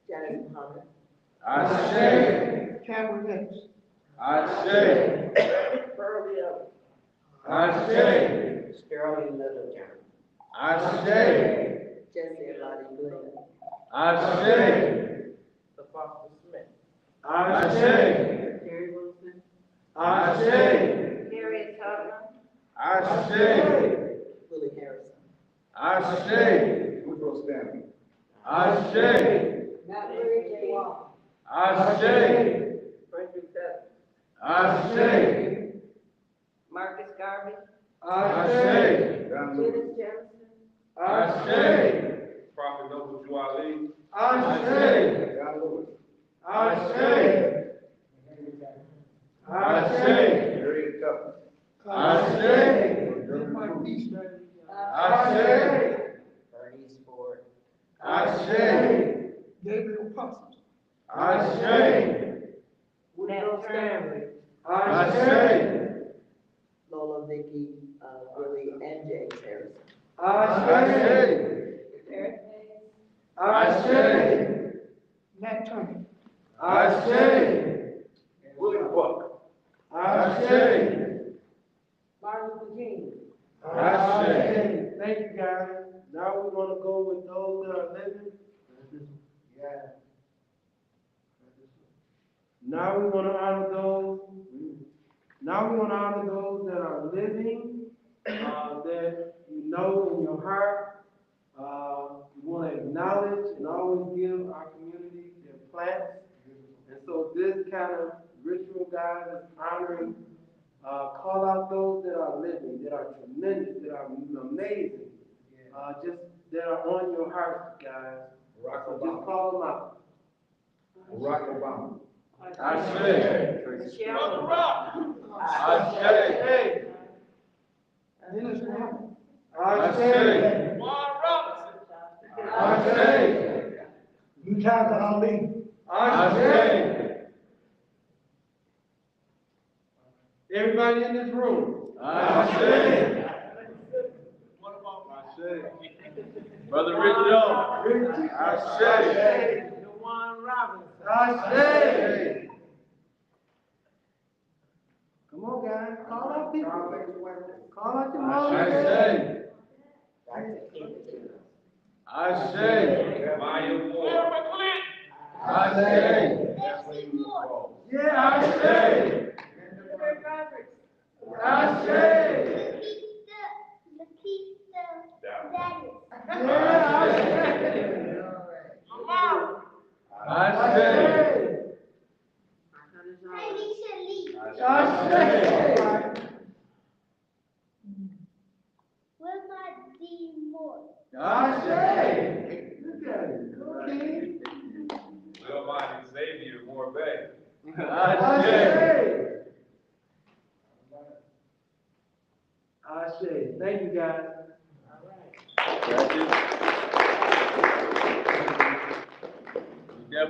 Janice Muhammad. Ashe. Cameron Nix. Ashe. Pearl Hill. Ashe. Sterling Littlejohn. Ashe. Jesse Lottie Glenn. Ashe. The Foster Smith. Ashe. Terry Wilson. Ashe. Harriet Tubman. Ashe. Willie Harrison. Ashe. Woodrow Stanley. Ashe. Mallory J. Wall. Ashe. Frederick Douglass. Ashe. Marcus Garvey. Ashe. Dennis Jefferson. Ashe. Prophet Noble Jew Ali. Ashe. Ashe. Ashe. Harriet Tubman. Ashe. Ashe. Bernice Ford. Ashe. Gabriel Parsons. Ashe. Nat Stanley. Ashe. Lola Vicky, Willie, and James Harrison. Ashe. Eric Ashe. Nat Turner. Ashe. Willie Buck. Ashe. Martin Luther King. Ashe. Thank you, guys. Now we're gonna go with those that are living. Yeah. Now we wanna honor those. Now we wanna honor those that are living, that you know in your heart. We wanna acknowledge and always give our community their plaques. And so this kind of ritual, guys, is honoring, call out those that are living, that are tremendous, that are amazing. Just that are on your heart, guys. Barack So just Obama. call them out. Barack Obama. Ashe. Michelle. Ashe. Dennis Brown. Ashe. Ashe. Muhammad Ali. Ashe. Everybody in this room. Ashe. Brother Rick Jones. Ashe. DeJuan Robinson. Ashe. Come on, guys. Call out people. Call out your mom. Ashe. Ashe. Maya Moore. Ashe. Kathleen Moore. Yeah, Ashe. Ashe. Ashe. Ashe. Ashe. Look at it. Okay. Wilmot Xavier Moore Bay. Ashe. Ashe. Thank you, guys.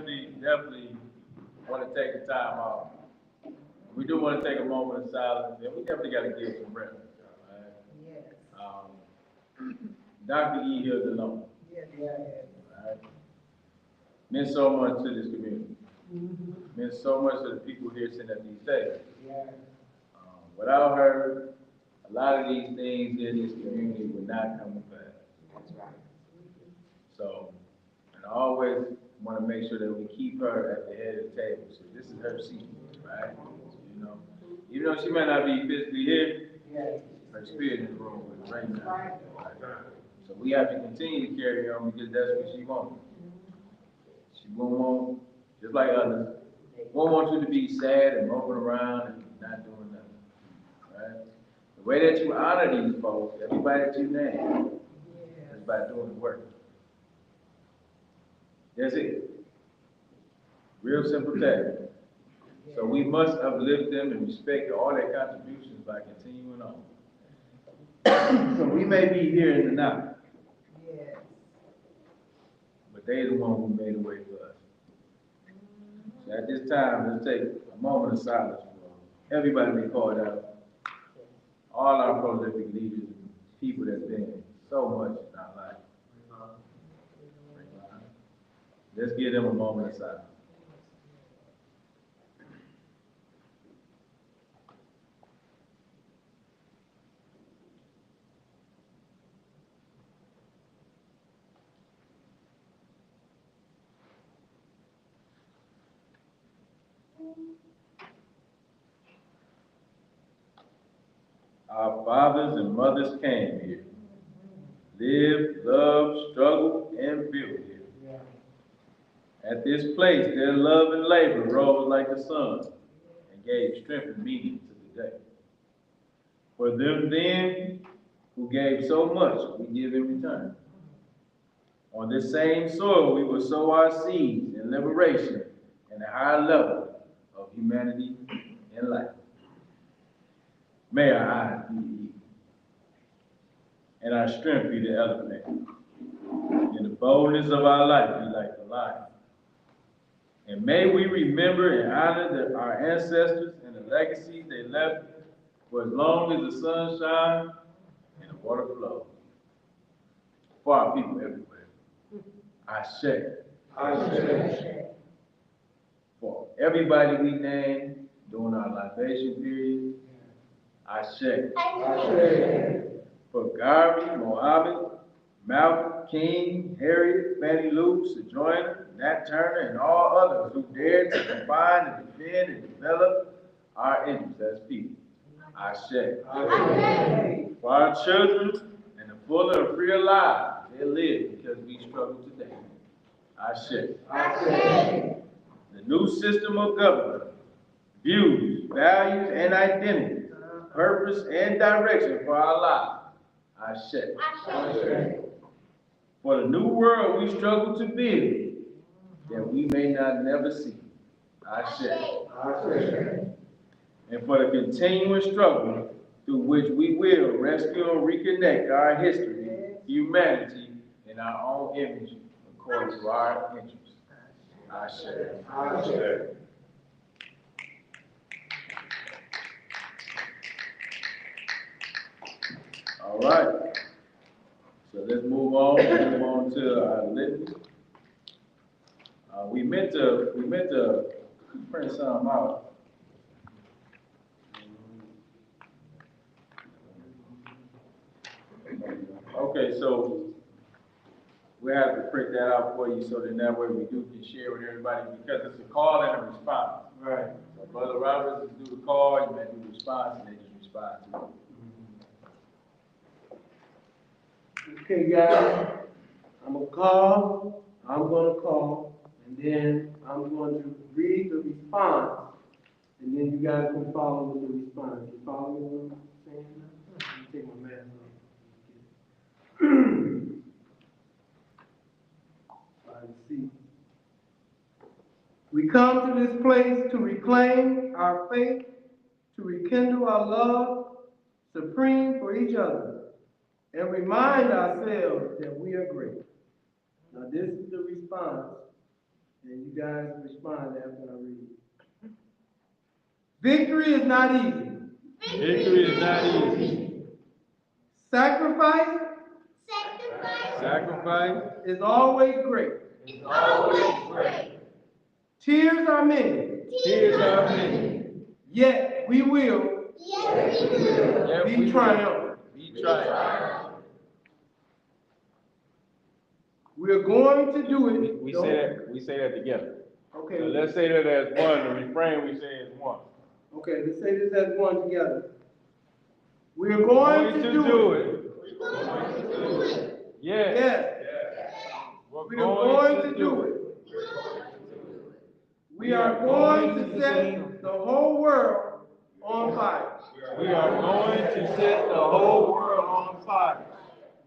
We definitely want to take the time off. We do want to take a moment of silence, and we definitely got to give some reference. Right? Yes. Dr. E. Hills alone. Yes. Right? Meant so much to this community. Meant so much to the people here sitting at these tables. Without her, a lot of these things in this community would not come to pass. That's right. So, and I always want to make sure that we keep her at the head of the table. So this is her seat, right? You know, even though she may not be physically here, her spirit is room with right now. Right? So we have to continue to carry on because that's what she wants. She won't want, just like others, won't want you to be sad and moping around and not doing nothing, right? The way that you honor these folks, everybody that you name, is by doing the work. That's it. Real simple text. So we must uplift them and respect all their contributions by continuing on. So we may be here in the now, but they the one who made a way for us. So at this time, let's take a moment of silence for everybody they called out, all our prolific leaders and people that's been so much in our life. Let's give them a moment of silence. Our fathers and mothers came here, lived, loved, struggled, and built here. At this place, their love and labor rose like the sun and gave strength and meaning to the day. For them then who gave so much, we give in return. On this same soil, we will sow our seeds in liberation and a higher level of humanity and life. May our eyes be the eagle, and our strength be the elephant, and the boldness of our life be like the lion. And may we remember and honor our ancestors and the legacies they left for as long as the sun shines and the water flows. For our people everywhere. Ashe. For everybody we name during our libation period, Ashe. For Garvey, Mohammed, Malcolm, King, Harriet, Fannie Lou, Sojourner, Nat Turner, and all others who dared to define and defend and develop our interests as people. Ashe. For our children and the fuller and freer lives they live because we struggle today. Ashe. The new system of government, views, values, and identity, purpose, and direction for our lives. Ashe. For the new world we struggle to build, that we may not never see. Ashe. And for the continuing struggle through which we will rescue and reconnect our history, humanity, and our own image according to our interests. Ashe. All right. So let's move on to our litany. We meant to print some out. Okay, so we have to print that out for you so that way we can share with everybody because it's a call and a response. Right. So Brother Roberts do the call, you may do the response, and they just respond to it. Okay, guys, I'm gonna call, and then I'm going to read the response, and then you guys can follow with the response. You follow me what I'm saying now? Let me take my mask off. Let's see. We come to this place to reclaim our faith, to rekindle our love, supreme for each other, and remind ourselves that we are great. Now this is the response, and you guys respond after I read it. Victory is not easy. Victory is not easy. Sacrifice is always great. Tears are many. Yet we will be triumphant. We're going to do it. We say that together. Okay. So let's say that as one. The refrain we say is one. Okay, let's say this as one together. We're going to do it. Yes. We're going to do it. We are going to set the whole world on fire. We are going to set the whole world on fire.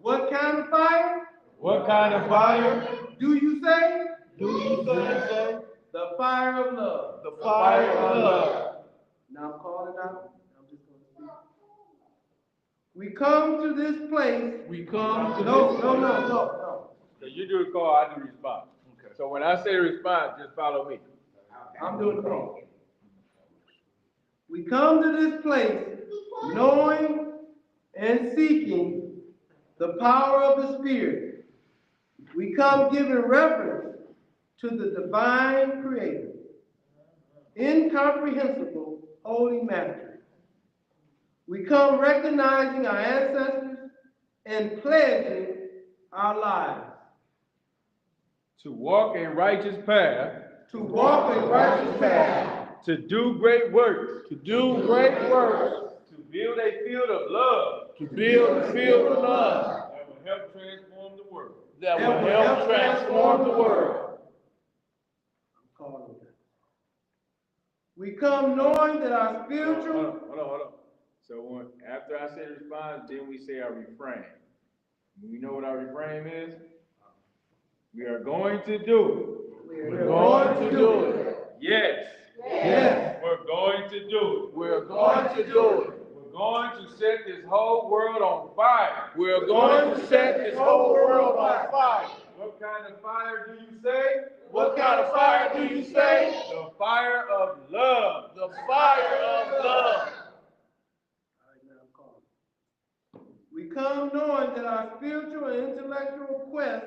What kind of fire? What kind of fire? Do you say? Say? The fire of love. The fire of love. Now I'm calling out. I'm just going to speak. We come to this place. No. So you do the call, I do the response. Okay. So when I say response, just follow me. I'm doing the call. We come to this place knowing and seeking the power of the Spirit. We come giving reverence to the divine Creator, incomprehensible Holy Master. We come recognizing our ancestors and pledging our lives. To walk a righteous path. To walk a righteous path. To do great works. To do great works. To build a field of love. To build a field of love. That will help transform the world. That will help transform the world. We come knowing that our Hold spiritual. on. So after I say response, then we say our refrain. You know what our refrain is? We are going to do We're going to do it. it. Yes. Yes. We're going to do it. We're going to do it. We're going to set this whole world on fire. We're going to set this whole world on fire. What kind of fire do you say? What kind of fire do you say? The fire of love. The fire of love. We come knowing that our spiritual and intellectual quest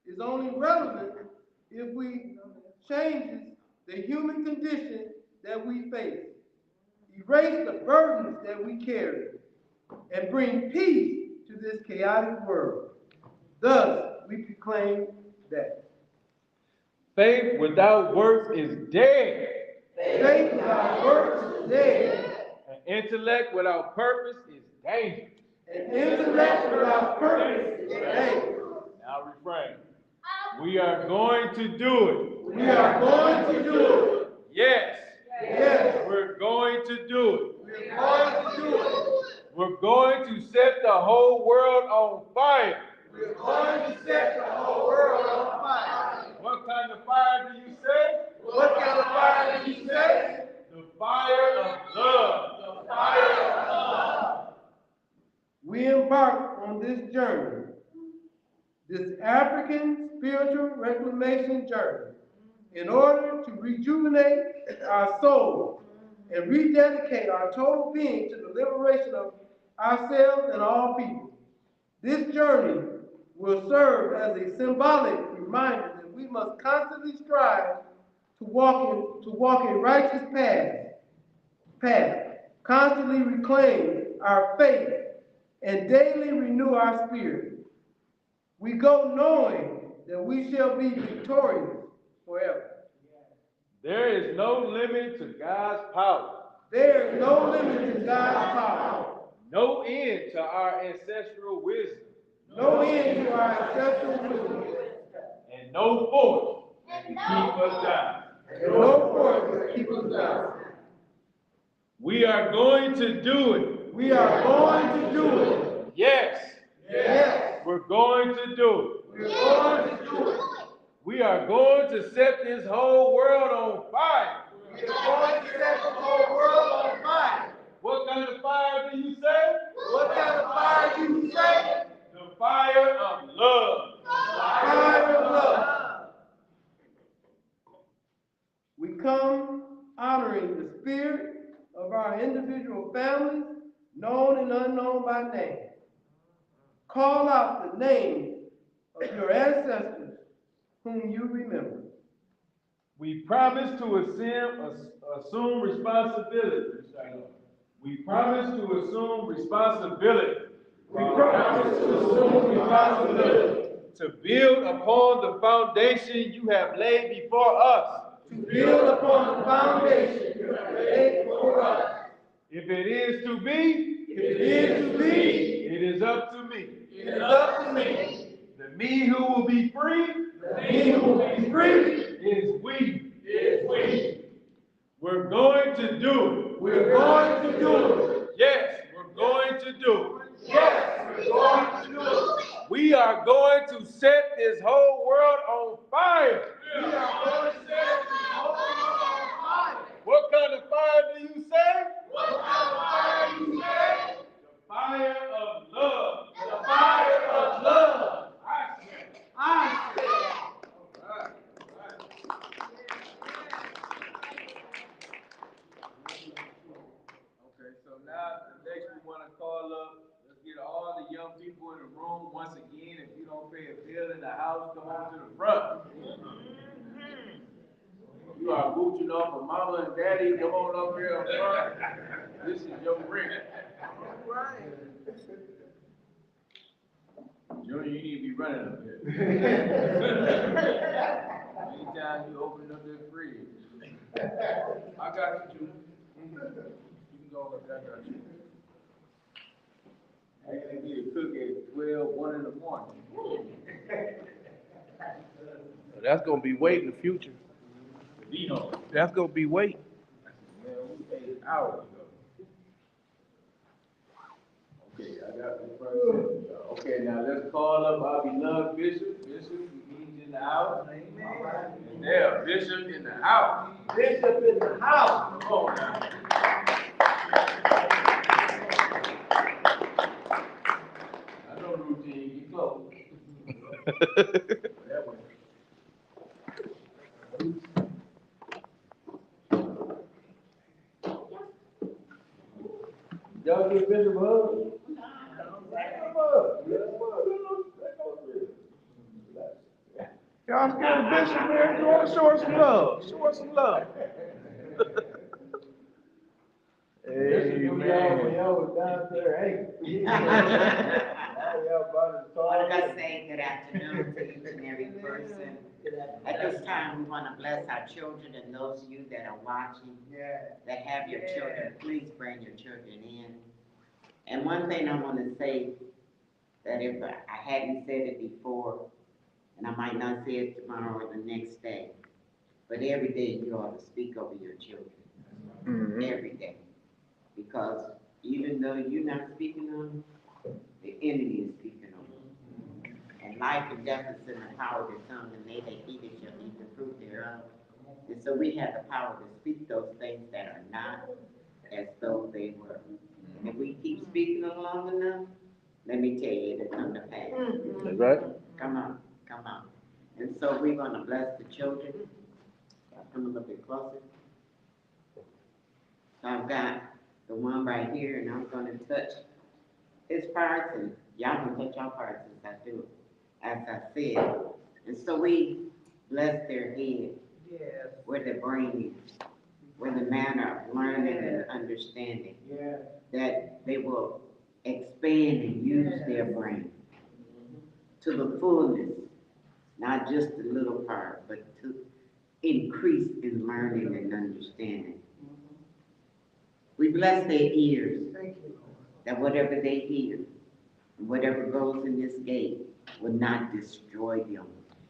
is only relevant if we changes the human condition that we face, erase the burdens that we carry, and bring peace to this chaotic world. Thus, we proclaim that Faith without works is dead. faith without works is dead, And intellect without purpose is dangerous. and intellect without purpose is dangerous. Now refrain. We are going to do it. We are going to do it. Yes. Yes. We're going to do it. We're going to do it. We're going to set the whole world on fire. We're going to set the whole world on fire. What kind of fire do you say? What kind of fire do you say? The fire of love. The fire of love. We embark on this journey, this African spiritual reclamation journey, in order to rejuvenate our souls and rededicate our total being to the liberation of ourselves and all people. This journey will serve as a symbolic reminder that we must constantly strive to walk a righteous path, constantly reclaim our faith, and daily renew our spirit. We go knowing that we shall be victorious forever. There is no limit to God's power. There is no limit to God's power. No end to our ancestral wisdom. No end to our ancestral wisdom. And no force that can keep us down. And no force will keep us down. We are going to do it. We are going to do it. Yes. Yes. We're going to do it. We're going to do it. We are going to set this whole world on fire. We're going to set the whole world on fire. What kind of fire do you say? What kind of fire do you say? The fire of love. Fire of love. We come honoring the spirit of our individual families, known and unknown by name. Call out the names of your ancestors whom you remember. We promise to assume responsibility. We promise to assume responsibility. We promise to assume responsibility. To build upon the foundation you have laid before us. To build upon the foundation you have laid before us. If it is to be, If it is to be, it is up to me. it is up to me. The me who will be free The me who will be free is we. is we. We're going to do it. We're going to do it. Yes, we're going to do it. Yes, we're going to do it. We are going to set this whole world on fire. We are going to set this whole world on fire. What kind of fire do you say? What kind of fire do you say? The fire of love. The fire of love. I say. Okay, so now next we want to call up, let's get all the young people in the room once again. If you don't pay a bill in the house, come on to the front. You are mooching off of mama and daddy, come on up here up front. This is your ring. Junior, you need to be running up here. Anytime you open up that fridge. I got you, Junior. You can go up there, I got you. I gotta get a cook at 12, 1 in the morning. That's gonna be weight in the future. Vino. That's gonna be weight. hour ago. Okay, I got the first. Okay, now let's call up our beloved Bishop. Bishop, we need you in the house. Amen. And there, Bishop in the house. Bishop in the house. Come on now. I know the routine, you close. Y'all give Bishop a hug? Y'all scared the Bishop, man. You want to show us some love. Show us some love. Amen. Y'all was down there, hey. What did I say? Good afternoon to each and every person. At this time, we want to bless our children and those of you that are watching, that have your children, please bring your children in. And one thing I want to say, that if I hadn't said it before, and I might not say it tomorrow or the next day, but every day you ought to speak over your children. Mm-hmm. Every day. Because even though you're not speaking on them, the enemy is speaking on them. And life and death is in the power of the tongue, and they that eat it shall eat the fruit thereof. And so we have the power to speak those things that are not as though they were. And if we keep speaking them long enough, let me tell you, it'll come to pass. That's right. Come on, come on. And so we're going to bless the children. I'll come a little bit closer. So I've got the one right here, and I'm going to touch his parts, and y'all can touch your parts as I do, as I said. And so we bless their head, where the brain is, where the manner of learning and understanding, that they will expand and use their brain to the fullness, not just the little part, but to increase in learning and understanding. We bless their ears, that whatever they hear, whatever goes in this gate, will not destroy them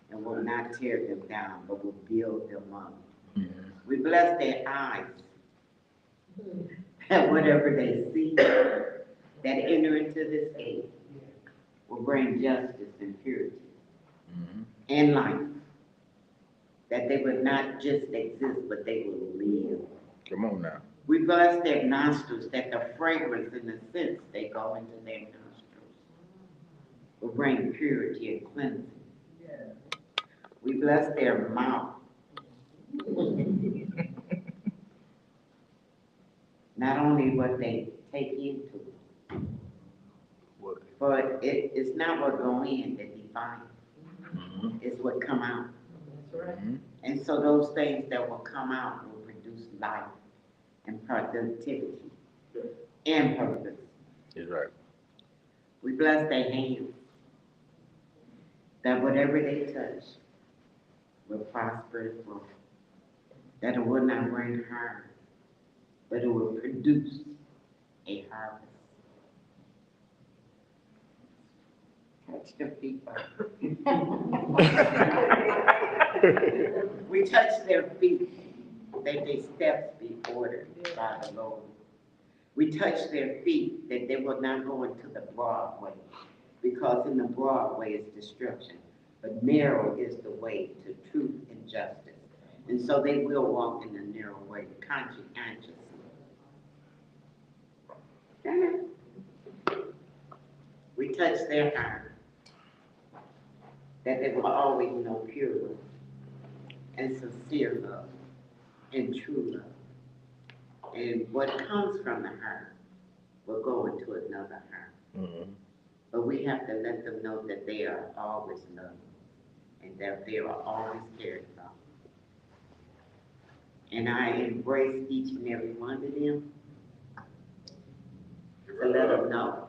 and will not tear them down, but will build them up. Mm-hmm. We bless their eyes, that whatever they see that enter into this gate will bring justice and purity, mm-hmm, and life, that they would not just exist, but they will live. Come on now. We bless their nostrils, that the fragrance and the scents they go into their nostrils will bring purity and cleansing. Yeah. We bless their mouth. Not only what they take into, but it's not what go in that defines. Mm-hmm. It's what come out. That's right. Mm-hmm. And so those things that will come out will produce life and productivity and purpose. That's right. We bless their hands, that whatever they touch will prosper and grow, that it will not bring harm, but it will produce a harvest. Touch the people. We touch their feet, that their steps be ordered by the Lord. We touch their feet, that they will not go into the broad way, because in the broad way is destruction, but narrow is the way to truth and justice. And so they will walk in the narrow way, conscientiously. We touch their heart, that they will always know pure love and sincere love and true love. And what comes from the heart will go into another heart. Mm-hmm. But we have to let them know that they are always loved and that they are always cared about. And I embrace each and every one of them to let them know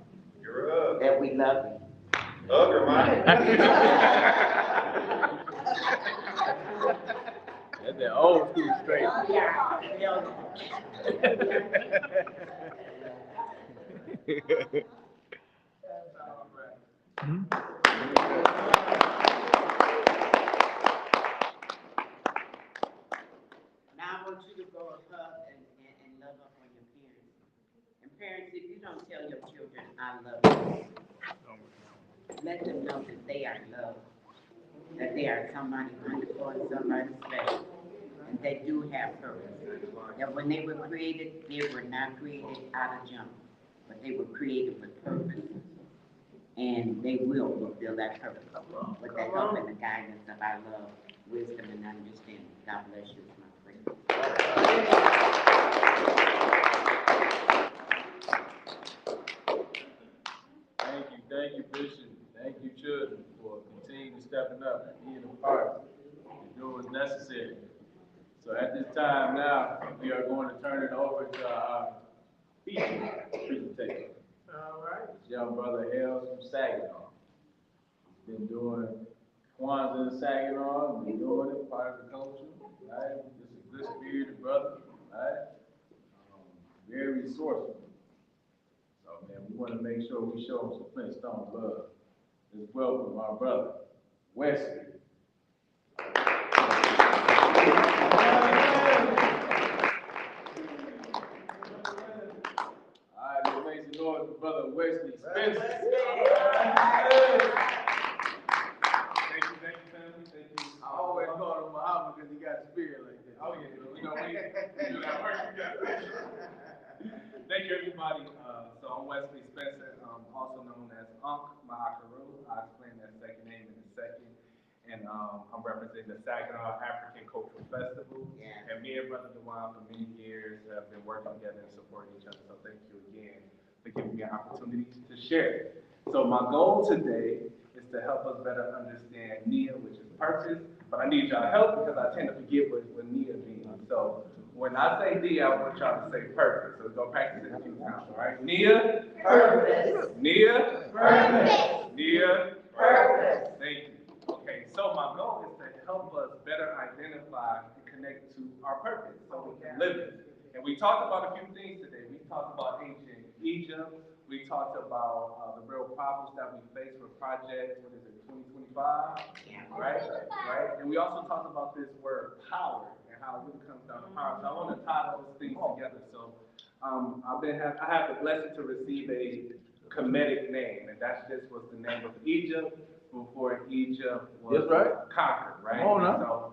that we love you. Hug her, Mike. That's the old school straight. Now I want you to go and hug and love up on your Parents, if you don't tell your children, I love you, let them know that they are loved, that they are somebody wonderful and somebody special, and they do have purpose. That when they were created, they were not created out of junk, but they were created with purpose. And they will fulfill that purpose with the help and the guidance of our love, wisdom, and understanding. God bless you, my friend. Thank you, Bishop. Thank you, children, for continuing stepping up and being a part and doing what's necessary. So at this time now, we are going to turn it over to our feature presentation. All right. This young brother hails from Saginaw. He's been doing Kwanzaa in Saginaw, been doing it, part of the culture, right? Just a good spirited brother, right? Very resourceful. So, man, we want to make sure we show him some Flintstone love. Let's welcome our brother, Wesley. All right, let's make some noise for brother Wesley Spencer. Thank you, family. Thank you. I always call him Muhammad because he got a spirit like that. Oh, yeah, we do that work together. Thank you, everybody. So I'm Wesley Spencer, also known as Unc Mahakaru. I'll explain that second name in a second. And I'm representing the Saginaw African Cultural Festival. Yeah. And me and Brother Dewan for many years have been working together and supporting each other. So thank you again for giving me an opportunity to share. So my goal today is to help us better understand Nia, which is purpose. But I need y'all help because I tend to forget what Nia means. So when I say Nia, I want y'all to say purpose. So we're going to practice it a few times, all right? Nia. Purpose. Nia. Purpose. Nia. Purpose. Thank you. Okay, so my goal is to help us better identify and connect to our purpose so we can live it. And we talked about a few things today. We talked about ancient Egypt. We talked about the real problems that we face with Project, 2025? Right? And we also talked about this word power and how it really comes down to power. So I want to tie those things together. So I have the blessing to receive a Kemetic name, and that's just was the name of Egypt before Egypt was conquered, right? Come on now. So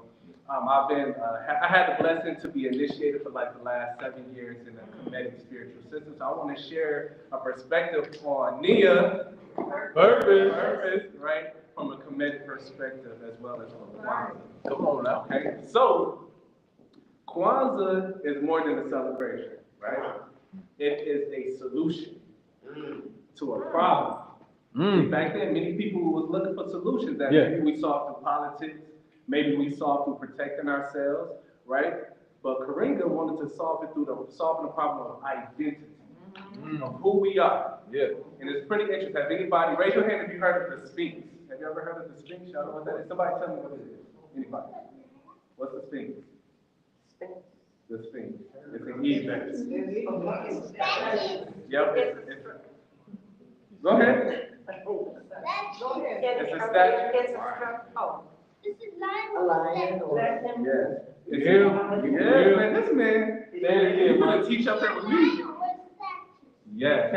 I had the blessing to be initiated for like the last 7 years in the Kemetic spiritual system. So I want to share a perspective on Nia, purpose, right? From a Kemetic perspective as well as from Kwanzaa. Come on now. Okay, so Kwanzaa is more than a celebration, right? It is a solution to a problem. Back then, many people was looking for solutions that maybe we saw through politics, maybe we saw through protecting ourselves, right? But Karinga wanted to solve it through solving the problem of identity, of who we are. Yeah. And it's pretty interesting. Have anybody, raise your hand if you heard of the Sphinx. Have you ever heard of the Sphinx? Y'all know what that is? Somebody tell me what it is. Anybody? What's the Sphinx? The Sphinx. It's in Egypt. Yep. Go ahead. It's a statue. This is lion. Yes. Yeah, man, this man, you want to teach up there with me? Yes.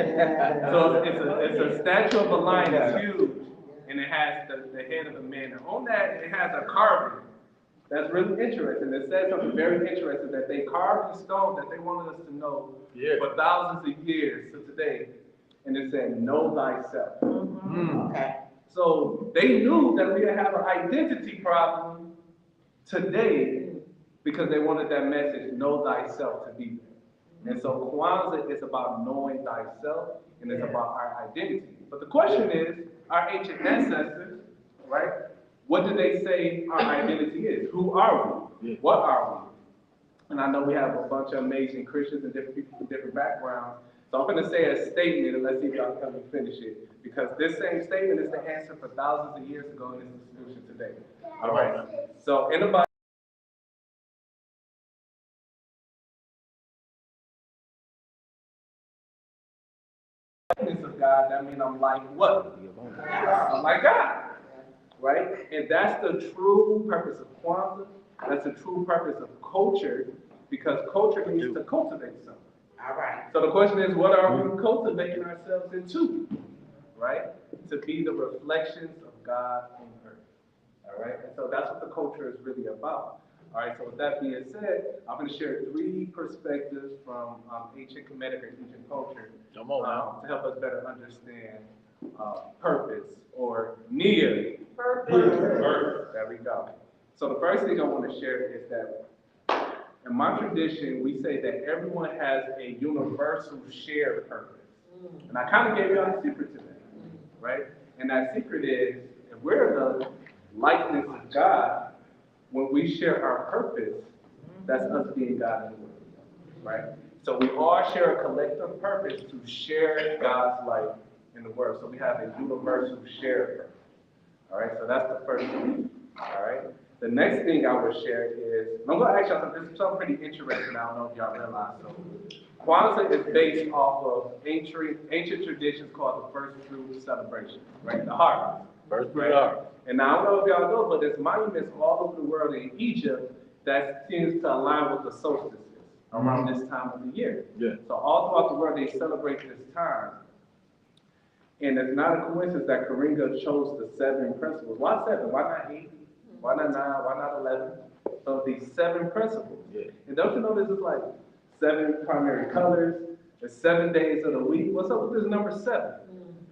So it's a statue of a lion. It's huge, and it has the head of a man. And on that, it has a carving that's really interesting. It says something very interesting that they carved in stone that they wanted us to know for thousands of years to today. And it said, "Know thyself." Okay. So they knew that we would have an identity problem today because they wanted that message, know thyself, to be there. And so Kwanzaa is about knowing thyself, and it's about our identity. But the question is, our ancient ancestors, right, what did they say our identity is? Who are we? What are we? And I know we have a bunch of amazing Christians and different people from different backgrounds. So I'm going to say a statement, and let's see if y'all can help me finish it. Because this same statement is the answer for thousands of years ago, and it's the solution today. All right. So in the Bible, of God, that means I'm like what? I'm like God. Right? And that's the true purpose of Kwanzaa. That's the true purpose of culture, because culture means to cultivate something. All right. So the question is, what are we cultivating ourselves into, right? To be the reflections of God on earth, all right? And so that's what the culture is really about. All right, so with that being said, I'm going to share 3 perspectives from ancient Kemetic or Egyptian culture to help us better understand purpose or nia. Purpose. There we go. So the first thing I want to share is that in my tradition, we say that everyone has a universal shared purpose. And I kind of gave y'all the secret to that, right? And that secret is, if we're the likeness of God, when we share our purpose, that's us being God in the world, right? So we all share a collective purpose to share God's light in the world. So we have a universal shared purpose, all right? So that's the first thing, all right? The next thing I will share is, I'm going to ask y'all something, this is something pretty interesting, I don't know if y'all realize. So Kwanzaa is based off of ancient traditions called the first fruit celebration, right? The harvest. First fruit harvest. And now I don't know if y'all know, but there's monuments all over the world in Egypt that seems to align with the solstices around this time of the year. Yeah. So all throughout the world they celebrate this time. And it's not a coincidence that Karinga chose the 7 principles. Why 7? Why not 8? Why not 9? Why not 11? So these 7 principles. Yeah. And don't you know this is like 7 primary colors? There's 7 days of the week. What's up with this number 7?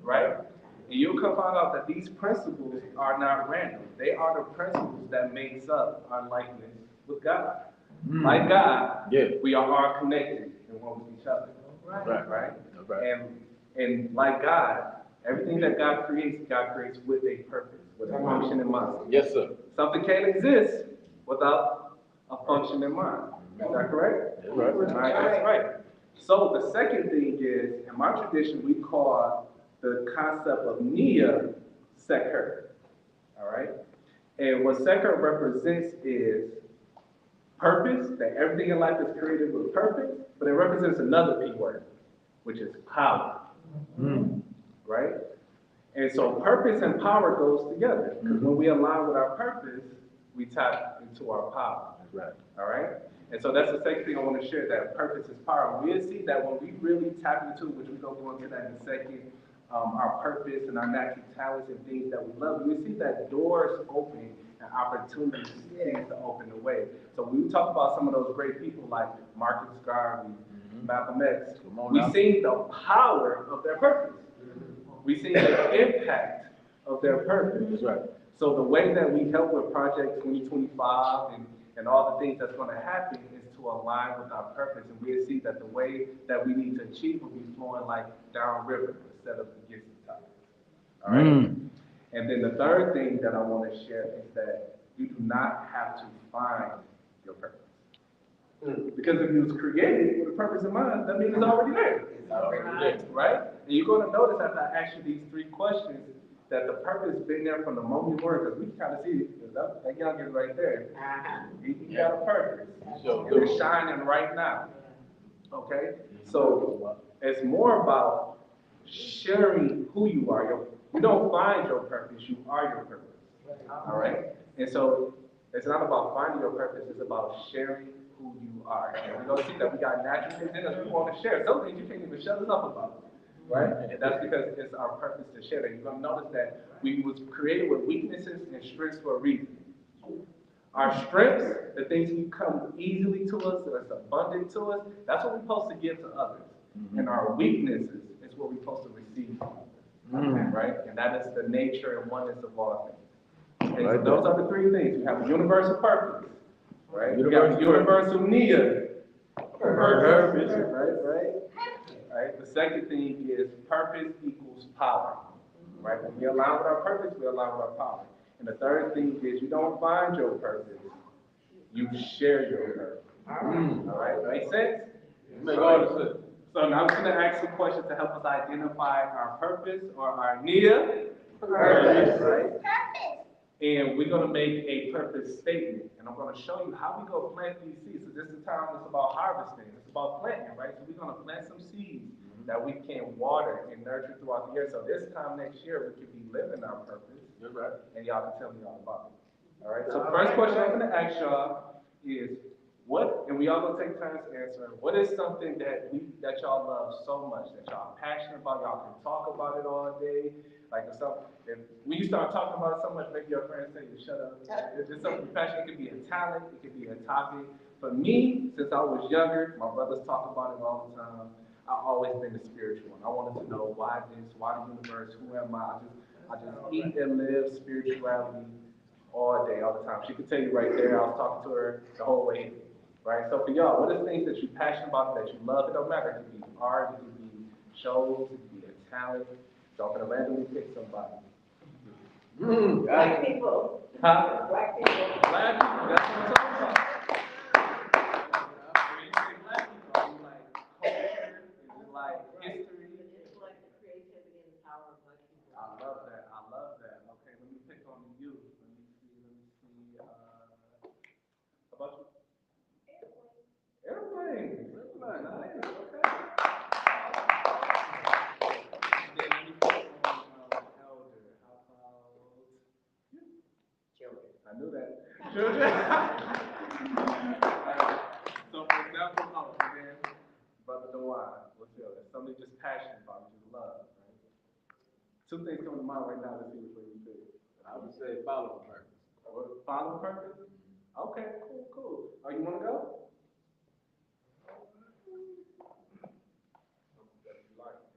Right? And you'll come find out that these principles are not random. They are the principles that makes up our likeness with God. Like God, we are all connected and one with each other. Right? And like God, everything that God creates with a purpose, with a function in mind. Yes, sir. Something can't exist without a function in mind. Is that correct? That's right. All right, that's right. So the second thing is, in my tradition, we call the concept of nia seker. All right? And what seker represents is purpose, that everything in life is created with purpose, but it represents another P word, which is power. Right? And so purpose and power goes together. Because when we align with our purpose, we tap into our power. That's right. All right? And so that's the second thing I want to share, that purpose is power. We'll see that when we really tap into, which we're going to go into that in a second, our purpose and our natural talents and things that we love, we see that doors open and opportunities to open the way. So when we talk about some of those great people like Marcus Garvey, Malcolm X, we see the power of their purpose. We see the impact of their purpose. That's right. So the way that we help with Project 2025 and all the things that's going to happen is to align with our purpose. And we'll see that the way that we need to achieve will be flowing like downriver instead of against the top. All right? And then the third thing that I want to share is that you do not have to find your purpose. Because if it was created with a purpose in mind, that means it's already there. It's already there. Right? And you're going to notice after I ask you these 3 questions that the purpose has been there from the moment you were, because we can kind of see it, because that young is right there. He got a purpose. And it's shining right now. Okay? So it's more about sharing who you are. You don't find your purpose, you are your purpose. All right? And so it's not about finding your purpose, it's about sharing who you are. And we're going to see that we got natural things in us we want to share. Some things you can't even shut us up about. Right? And that's because it's our purpose to share that. You're going to notice that we was created with weaknesses and strengths for a reason. Our strengths, the things that come easily to us, that's abundant to us, that's what we're supposed to give to others. And our weaknesses is what we're supposed to receive from others. Right? And that is the nature and oneness of all things. And so those are the 3 things. We have a universal purpose. Right? We have a universal nia. Purpose. Right? Right? The second thing is purpose equals power. Right? When we align with our purpose, we align with our power. And the third thing is you don't find your purpose, you share your purpose. All right? Make sense? Make all the sense. So now I'm going to ask some questions to help us identify our purpose or our nia. Purpose. Right? And we're going to make a purpose statement. And I'm going to show you how we go plant these seeds. So this is time it's about harvesting. It's about planting, right? So we're going to plant some seeds that we can water and nurture throughout the year. So this time next year, we can be living our purpose. That's right. And y'all can tell me all about it. All right? So the first question I'm going to ask y'all is, What, and we all gonna take turns to answer, what is something that y'all love so much, that y'all are passionate about, y'all can talk about it all day? Like if when you start talking about it so much, make your friends tell you, shut up. If it's something passionate, it could be a talent, it could be a topic. For me, since I was younger, my brothers talk about it all the time. I've always been the spiritual one. I wanted to know why this, why the universe, who am I? I just eat and live spirituality all day, all the time. She could tell you right there, I was talking to her the whole way, right? So for y'all, what are things that you're passionate about, that you love? It don't matter. It could be art, it could be shows, it could be a talent. So I'm gonna randomly pick somebody. Black people. Huh? Black people. Black people, that's what I'm talking about. When you say black people, are you like culture? Is it like history? It's like the creativity and the power of black people. I love that. I love that. Okay, let me pick on you. Let me see. How about you? Airplane. Nice. Okay. Then let me pick on elder. How about you? Children. I knew that. Children. Alright. So for example, again, Brother Dewan, what's the other? Something just passionate about, just love, right? Two things come to mind right now. Let's see which way you pick. I would say follow purpose. Follow purpose? Okay, cool. Oh, you wanna go?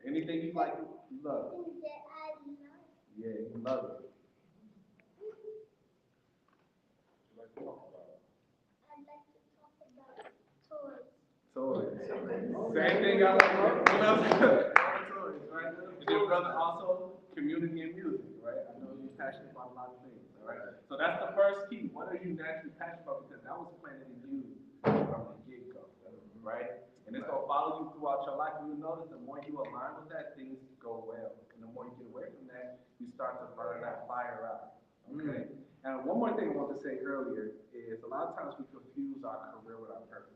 Anything you like, you love. Yeah, you love it. What you like to talk about? I'd like to talk about toys. Toys. Same thing I like. What else? Toys, right? And your brother also community and music, right? I know you're passionate about a lot of things, all right? So that's the first key. What are you naturally passionate about? Because that was planted in you from the get-go, right? And it's gonna follow you throughout your life. And you notice the more you align with that, things go well. And the more you get away from that, you start to burn that fire out. Okay? And one more thing I want to say earlier is a lot of times we confuse our career with our purpose.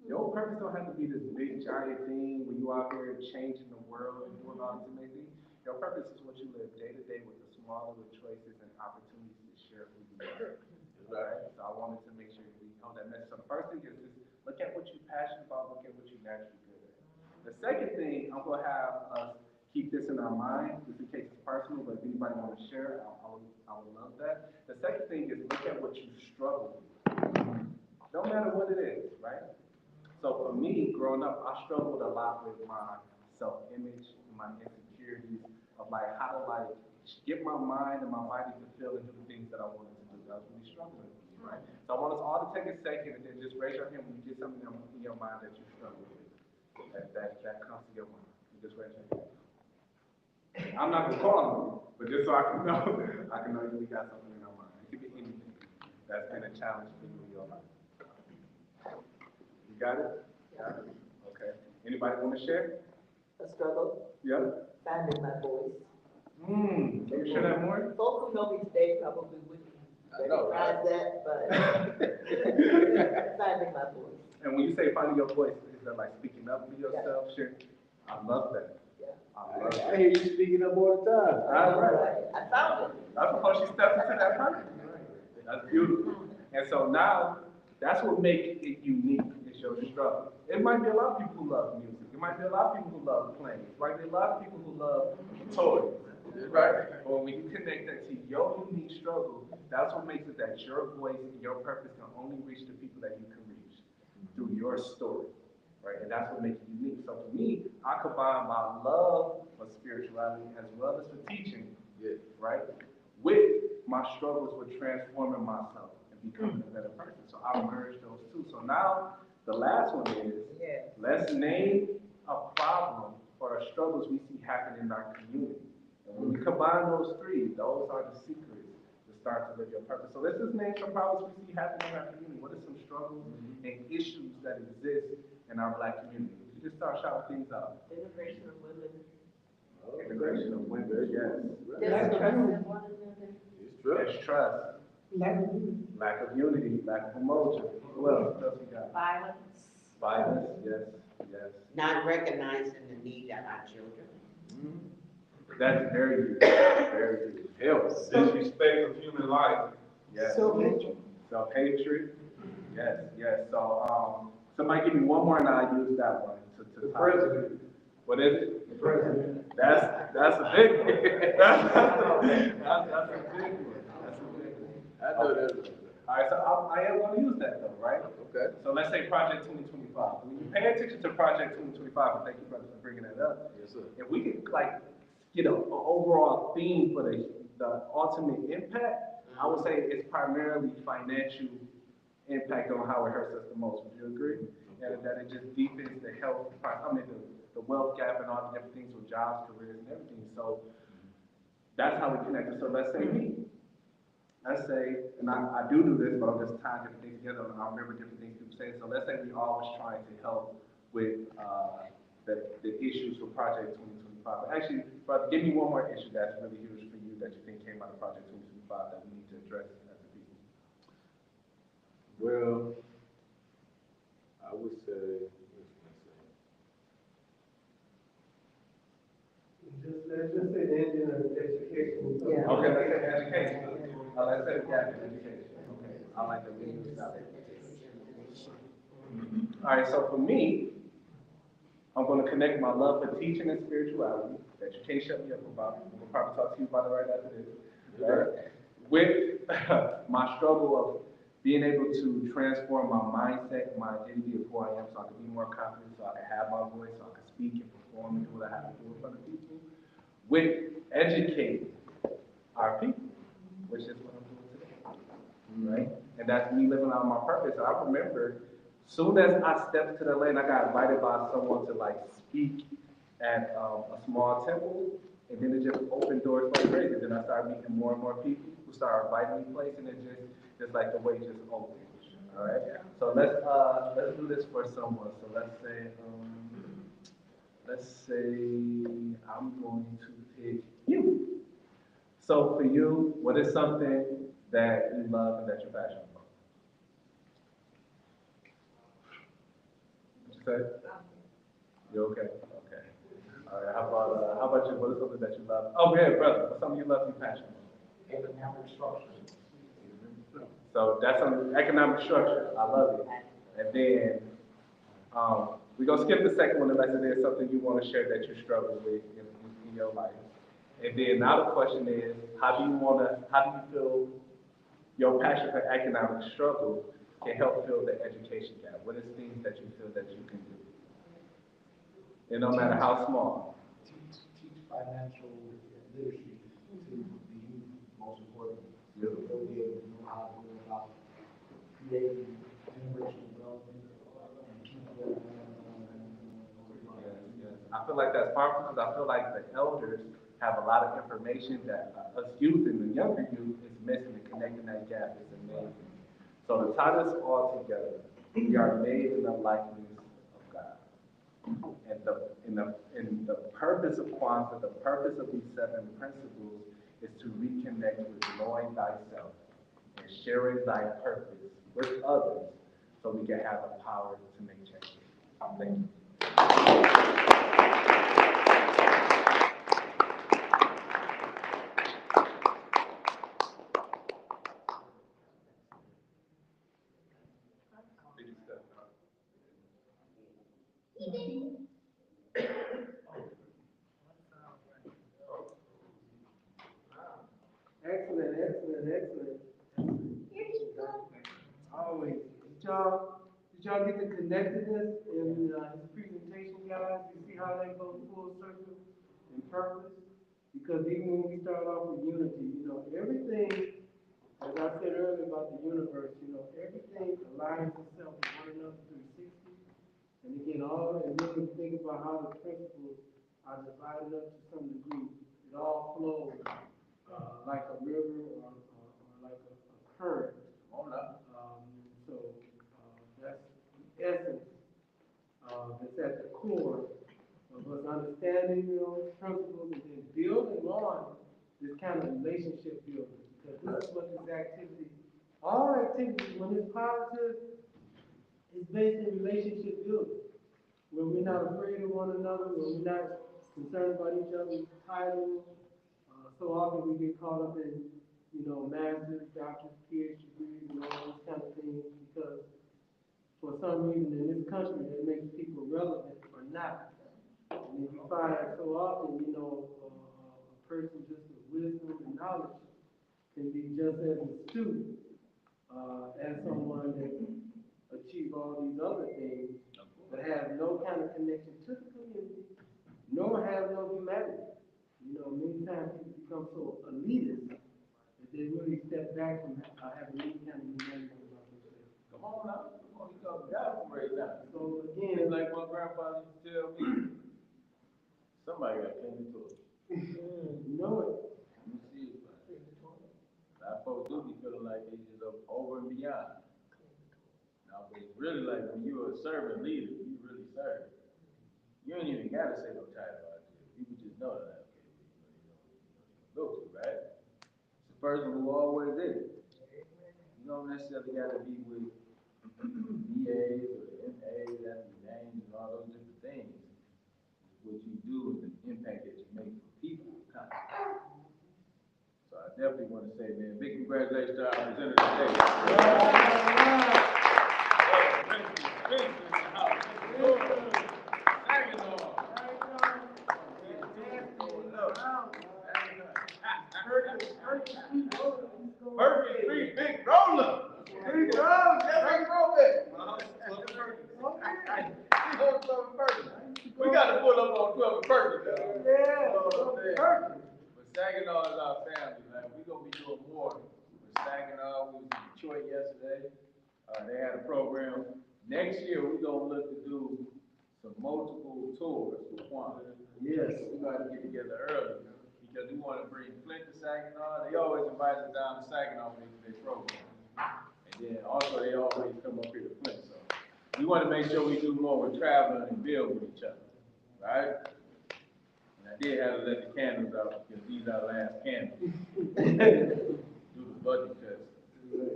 Your purpose don't have to be this big giant thing when you out there changing the world and doing all these amazing things. Your purpose is what you live day to day with the small little choices and opportunities to share who you are. Right? So I wanted to make sure we know that message. So the first thing is just look at what you're passionate about, look at what you're naturally good at. The second thing, I'm gonna have us keep this in our mind, just in case it's personal, but if anybody want to share, I would love that. The second thing is look at what you struggle with. No matter what it is, right? So for me, growing up, I struggled a lot with my self-image, my insecurities of like how to like get my mind and my body to feel and do the things that I wanted to do. That was really struggling with me, right? So I want us all to take a second and then just raise your hand when you get something in your mind that you struggle with. That comes to your mind. You just raise your hand. I'm not gonna call on you, but just so I can know you got something in your mind. It could be anything that's been a challenge for you in your life. You got it? Got it? Okay. Anybody want to share? A struggle. Yeah. Finding my voice. Can you share that more? Folks who know me today probably wouldn't recognize that, but finding my voice. And when you say finding your voice, is that like speaking up for yourself? Yeah. Sure. I love that. Yeah. I love I hear you speaking up all the time. All right. I found it. That's before she steps into that purpose. That's beautiful. And so now, that's what makes it unique. Your struggle. It might be a lot of people who love music. It might be a lot of people who love playing. It might be a lot of people who love toys, right? But when you connect that to your unique struggle, that's what makes it that your voice and your purpose can only reach the people that you can reach through your story, right? And that's what makes it unique. So for me, I combine my love for spirituality as well as for teaching, right, with my struggles with transforming myself and becoming a better person. So I merge those two. So now, the last one is, let's name a problem or the struggles we see happen in our community. And when we combine those three, those are the secrets to start to live your purpose. So let's just name some problems we see happening in our community. What are some struggles and issues that exist in our Black community? You just start shouting things out. Integration of women. Integration of women, yes. Distrust in one another. It's trust. Lack of unity, lack of emotion. What else we got? Violence, yes. Not recognizing the need of our children. That's very good. Very good. Disrespect of human life. Yes. Self-hatred. Self-hatred. Yes. So, somebody give me one more and I'll use that one to The president. What is it? The president. That's a big one. That's a big one. That's a big one. I know that. All right, so I am going to use that though, right? Okay. So let's say Project 2025. When you pay attention to Project 2025, and thank you, brother, for bringing that up. Yes, sir. If we could get an overall theme for the ultimate impact, I would say it's primarily financial impact on how it hurts us the most. Would you agree? And that it just deepens the health, the wealth gap and all the different things with jobs, careers, and everything. So that's how we connect it. So let's say me. Let's say, and I do this, but I'm just tying different things together, and I remember different things people say. So let's say we always trying to help with the issues for Project 2025. But actually, brother, give me one more issue that's really huge for you that you think came out of Project 2025 that we need to address as a people. Well, I would say, Let's just say the engine of education. Yeah. Okay, let's say education. Let's say gap in education. Okay, I like that we use that. All right, so for me, I'm going to connect my love for teaching and spirituality that you can't shut me up about. We'll probably talk to you about it right after this. Right? With my struggle of being able to transform my mindset, my identity of who I am, so I can be more confident, so I can have my voice, so I can speak and perform and do what I have to do in front of people. With educating our people, which is what I'm doing today, right? And that's me living out my purpose. I remember, soon as I stepped to the lane, I got invited by someone to speak at a small temple, and then it just opened doors like crazy. Then I started meeting more and more people who started inviting me places, and it just like the way just opened. All right. So let's do this for someone. So let's say I'm going to pick you. So for you, what is something that you love and that you're passionate about? What you say? You okay? Okay. All right. How about you? What is something that you love? Oh yeah, brother. What's something you love and you're passionate about? Economic structure. So that's some economic structure. I love it. And then we're gonna skip the second one unless it is something you want to share that you struggle with in your life. And then now the question is, how do you feel your passion for economic struggle can help fill the education gap? What is things that you feel that you can do? And no matter how small. Teach financial literacy to the youth, most importantly. Yeah. They'll be able to know how to go about creating generational development and keep them. Yes. I feel like that's powerful because I feel like the elders have a lot of information that us youth and the younger youth is missing, and connecting that gap is amazing. So to tie this all together, we are made in the likeness of God. And the purpose of Kwanzaa, the purpose of these 7 principles is to reconnect with knowing thyself and sharing thy purpose with others so we can have the power to make change. Thank you. Excellent. Always. Did y'all get the connectedness in his presentation, guys? You see how they go full circle in purpose? Because even when we start off with unity, everything, as I said earlier about the universe, everything aligns itself with one another 360. And again, and then we think about how the principles are divided up to some degree. It all flows like a river or like a current. That's the essence that's at the core of us understanding principles and then building on this kind of relationship building. Because this is what this activity, all activities, when it's positive, is based in relationship building. When we're not afraid of one another, when we're not concerned about each other's titles. So often we get caught up in, master's, doctor's, PhD degrees, and all those kind of things because for some reason in this country that makes people relevant or not. And you find so often, you know, a person just with wisdom and knowledge can be just as astute as someone that achieve all these other things, but have no kind of connection to the community, nor have no humanity. You know, many times people become so elitist that they really step back from having any kind of humanity about themselves. Come on now. Come on, you come down from right now. So again, It's like my grandfather used to tell me, somebody got to clean the toilet. you know it. You see it, man. Our folks do be feeling like they just up over and beyond. Now, but it's really like when you're a servant leader, you really serve. You ain't even got to say no title out there. People just know that, okay, you know, go to, right? It's the person who always is. You don't necessarily got to be with DAs or the MAs, that's the names and all those different things. What you do is the impact that you make for people. So I definitely want to say, man, big congratulations to our presenter today. Perfect free big roller. Big roller. Big roller. We got to pull up on 12 and Perkins. Yeah. But Saginaw is our family, man. We're going to be doing more with Saginaw. We was in Detroit yesterday. They had a program. Next year, we're going to look to do some multiple tours with Kwanzaa. Yes. So we're going to get together early because we want to bring Flint to Saginaw. They always invite us down to Saginaw when they do their program. And then also, they always come up here to Flint. So we want to make sure we do more with traveling and build with each other. Right? And I did have to let the candles out because these are the last candles. Do the budget test.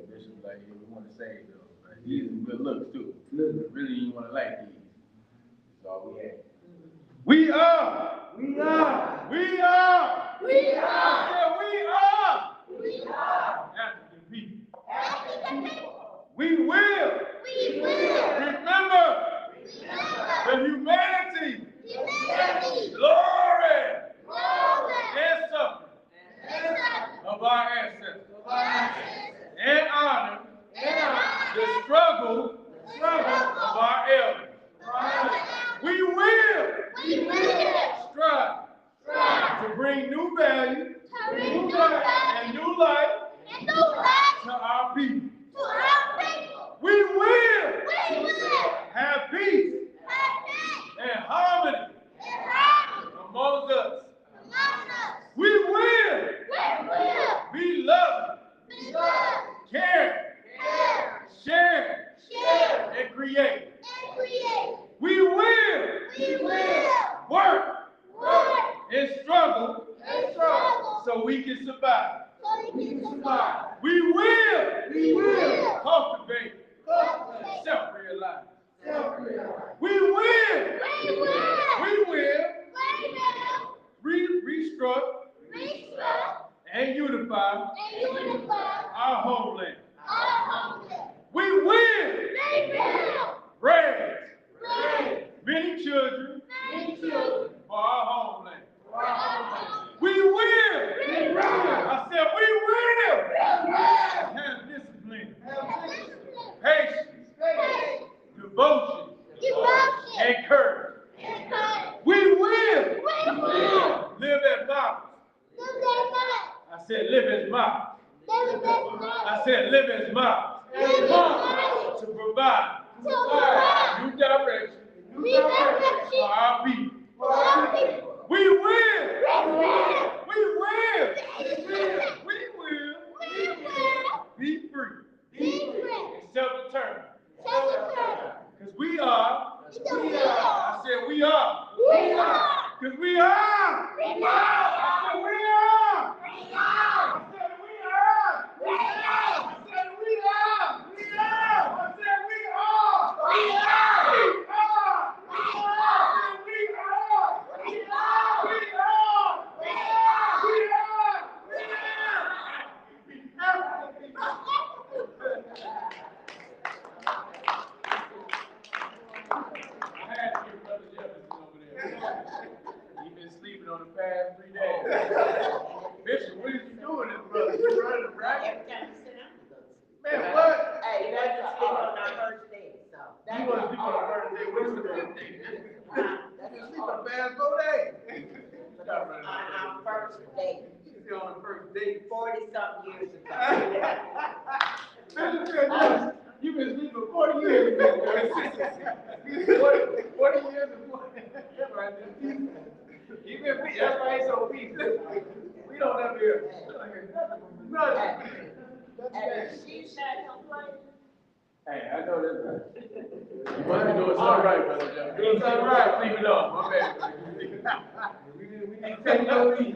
Bishop's like, yeah, we want to save those. Right? These are good looks too. Really, you want to like these. That's all we had. We are. We are. We are. We are. I said we are. We are. African people. African people. We will. We will. Remember the humanity. Humanity. Glory. Glory. And suffering of our ancestors. And honor the struggle of our elders. We will strive to bring new value and new life to our people. We will have peace and harmony amongst us. We will be loving, caring, sharing, and creating. We will work and struggle so we can survive. We will cultivate self-realization. We will restructure and unify our homeland. We will raise many children for our homeland. We will. I said we will have discipline, patience, devotion, and courage. We will live as models. I said live as models. I said live as models. To provide new direction for our people. We will be free and self-determined. Because we are. I said we are. Because we are. I said we are. I said we are. I said we are. I said we are. on the past 3 days. Bishop, what is you doing this, brother? You running the bracket? Every time you sit down, you go to sleep. Man, what? Hey, that's sleep on our first date, so. You want to sleep on the first day? What's the first day? You sleep on the past 4 days. On our first date, You on the first date. 40-something years ago. Bishop said, yes, you've been sleeping 40 years ago. 40 years ago. That's right. You've been beat. That's why he's so beat. We don't ever hear nothing. And she said, don't play. Hey, I know that's right. You must be doing something right, brother John. Doing something right, leave it on, my man. We need to take your lead.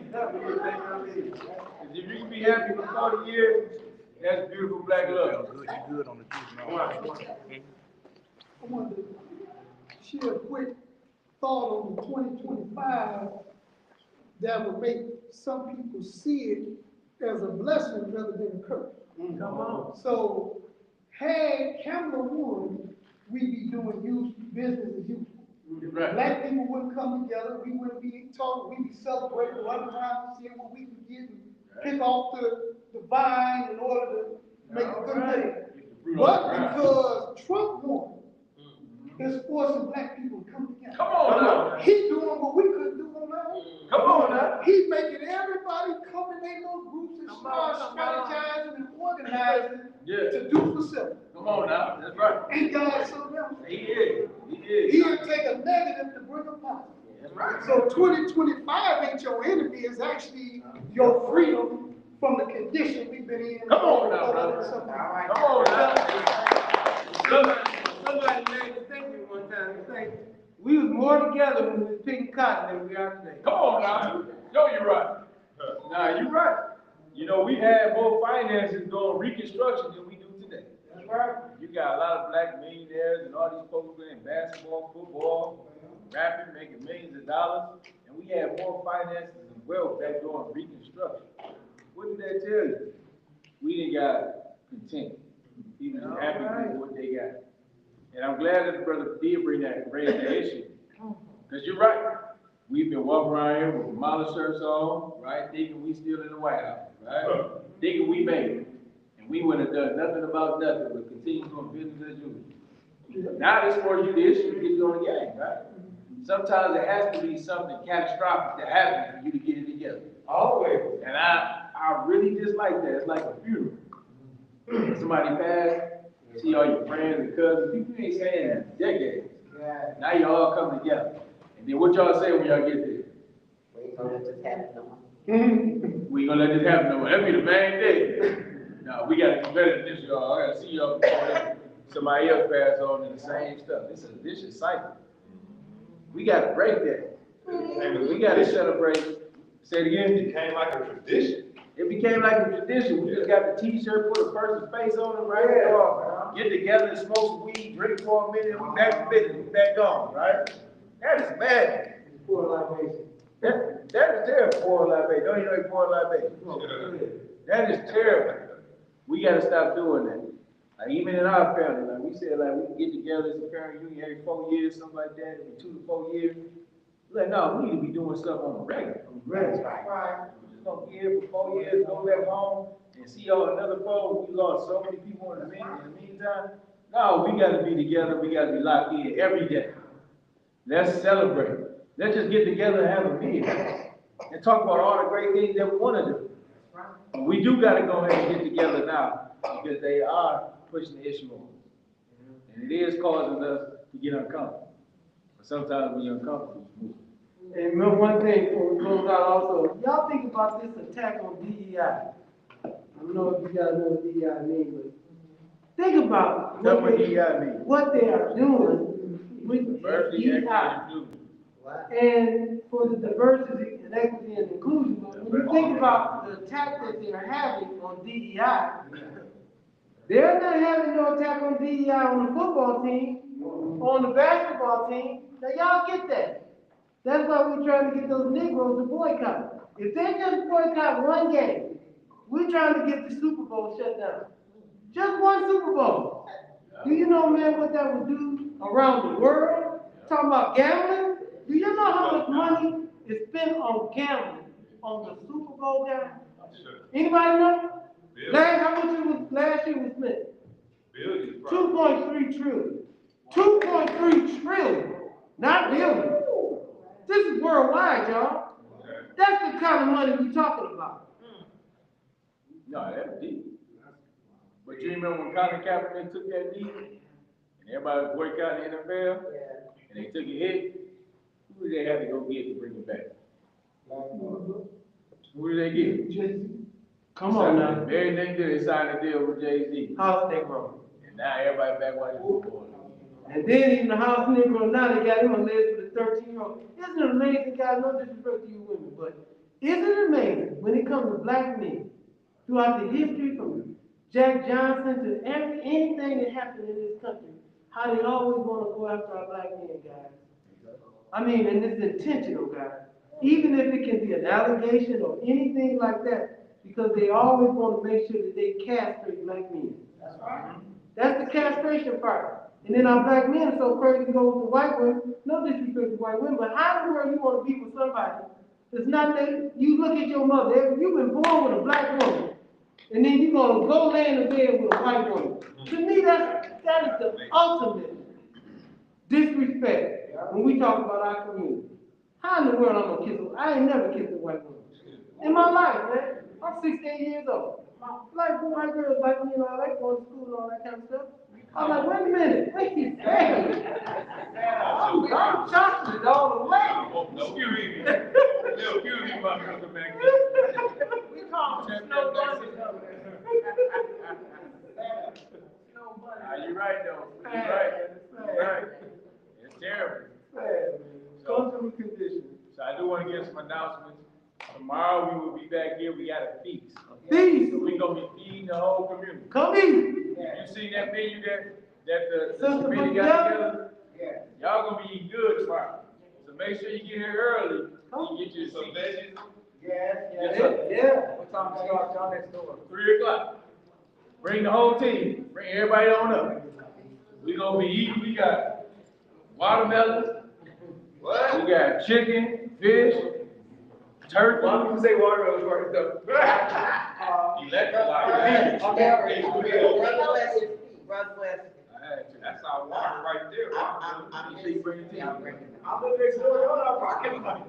If you can be happy for 40 years, that's beautiful black love. Good, you good on the juice now. I wanted to share a quick thought on the 2025 that would make some people see it as a blessing rather than a curse. Come on. So, had Cameron won, we'd be doing business as usual. Right. Black people wouldn't come together, we wouldn't be talking, we'd be celebrating, running around, seeing what we could get and pick off the vine in order to make a good day. But because Trump won, it's forcing black people to come together. Come on now. He doing what we couldn't do on our own. Come on now. He's making everybody come in their little groups and start strategizing and organizing to do for self. Come on now. That's right. And God something else. He is. He is. He'll take a negative to bring a positive. That's right. So 2025 ain't your enemy, it's actually your freedom from the condition we've been in. Come on now, brother. Come on now. Somebody made a statement one time, and say, we was more together when we was picking cotton than we are today. Come on now. No, you're right. Nah, you're right. You know, we had more finances doing Reconstruction than we do today. That's right. You got a lot of black millionaires and all these folks playing basketball, football, rapping, making millions of dollars, and we had more finances and wealth back during Reconstruction. What did that tell you? We didn't got content. People were happy with what they got. And I'm glad that the brother did raise that issue. Because you're right. We've been walking around here with Kamala shirts on, right? Thinking we still in the White House, right? Thinking we made it. And we wouldn't have done nothing about nothing, but continue doing business as usual. Now this forces you the issue to get you on the game, right? Sometimes there has to be something catastrophic that happens for you to get it together. Always. And I really dislike that. It's like a funeral. Somebody passed. See all your friends and cousins, people ain't saying that in decades. Yeah. Now you all come together. And then what y'all say when y'all get there? We ain't gonna let this happen no more. We ain't gonna let this happen no more. That'd be the main thing. No, we gotta do better than this, y'all. I gotta see y'all before somebody else pass on in the same stuff. It's a vicious cycle. We gotta break that. We gotta celebrate. Say it again. It became like a tradition. It became like a tradition. We just got the t-shirt, put a person's face on it, right? Yeah. Get together and smoke some weed, drink for a minute, and we back to business, we back on, right? That is bad. Poor libation. That is terrible, poor libation. Don't you know poor libation? That is terrible. We gotta stop doing that. Like even in our family, like we said, like we can get together as a parent union every 4 years, something like that, every 2 to 4 years. We're like, no, we need to be doing stuff on the regular. Right. Gonna be here for 4 years, go back home and see y'all another foe. We lost so many people in the meantime. No, we gotta be together, we gotta be locked in every day. Let's celebrate. Let's just get together and have a meal and talk about all the great things that we wanna do. But we do gotta go ahead and get together now because they are pushing the issue on. And it is causing us to get uncomfortable. But sometimes when you're uncomfortable, you move. And remember one thing before we close out also, y'all think about this attack on DEI. I don't know if you guys know what DEI means, but think about what they are doing with DEI. And for the diversity and equity and inclusion, but when you think about the attack that they're having on DEI, they're not having no attack on DEI on the football team, on the basketball team. Now y'all get that. That's why we're trying to get those Negroes to boycott. If they just boycott one game, we're trying to get the Super Bowl shut down. Just one Super Bowl. Do you know, man, what that would do around the world? Talking about gambling? Do you know how much money is spent on gambling on the Super Bowl guy? Anybody know? How much last year was spent? 2.3 trillion. 2.3 trillion, not billion. This is worldwide, y'all. That's the kind of money we're talking about. No, that's deep. But you remember when Colin Kaepernick took that knee, and everybody was boycotting the NFL, and they took a hit, who did they have to go get to bring it back? Who did they get? Come on now. Very thing did they sign a deal with Jay-Z. House Negro. And now everybody back watching football. And then even the House Negro, now they got him on legs with a 13-year-old. Isn't it amazing, guys? No disrespect to you women, but isn't it amazing when it comes to black men throughout the history from Jack Johnson to anything that happened in this country, how they always want to go after our black men, guys? I mean, and it's intentional, guys. Even if it can be an allegation or anything like that, because they always want to make sure that they castrate black men. That's right. That's the castration part. And then our black men are so crazy to go with the white women. No disrespect to white women, but how in the world you want to be with somebody that's not that? You look at your mother, you've been born with a black woman, and then you're going to go lay in the bed with a white woman. To me, that is the ultimate disrespect when we talk about our community. How in the world I'm going to kiss her? I ain't never kissed a white woman in my life, man. I'm 68 years old. Like white girls like me and all that, going to school and all that kind of stuff. I'm like, wait a minute, wait a minute. I'm chocolate all the way. No, excuse me, my brother back there. We call them snow bunnies. You're right, though. You're right. You're right. It's terrible. Comfortable condition. So I do want to give some announcements. Tomorrow we will be back here. We got a feast. Feast. So we're going to be feeding the whole community. Come in. You see that menu that the Sister committee put got together? together? Y'all going to be eating good tomorrow. So make sure you get here early and get you some veggies. Yeah. What time start y'all next door? 3 o'clock. Bring the whole team. Bring everybody on up. We're going to be eating. We got watermelons. What? We got chicken, fish, turkey. Why would you say watermelon first though? Electrolyte. Brother West. That's our water right there. I missed y'all bringing the I'm the next door, y'all not parking lot.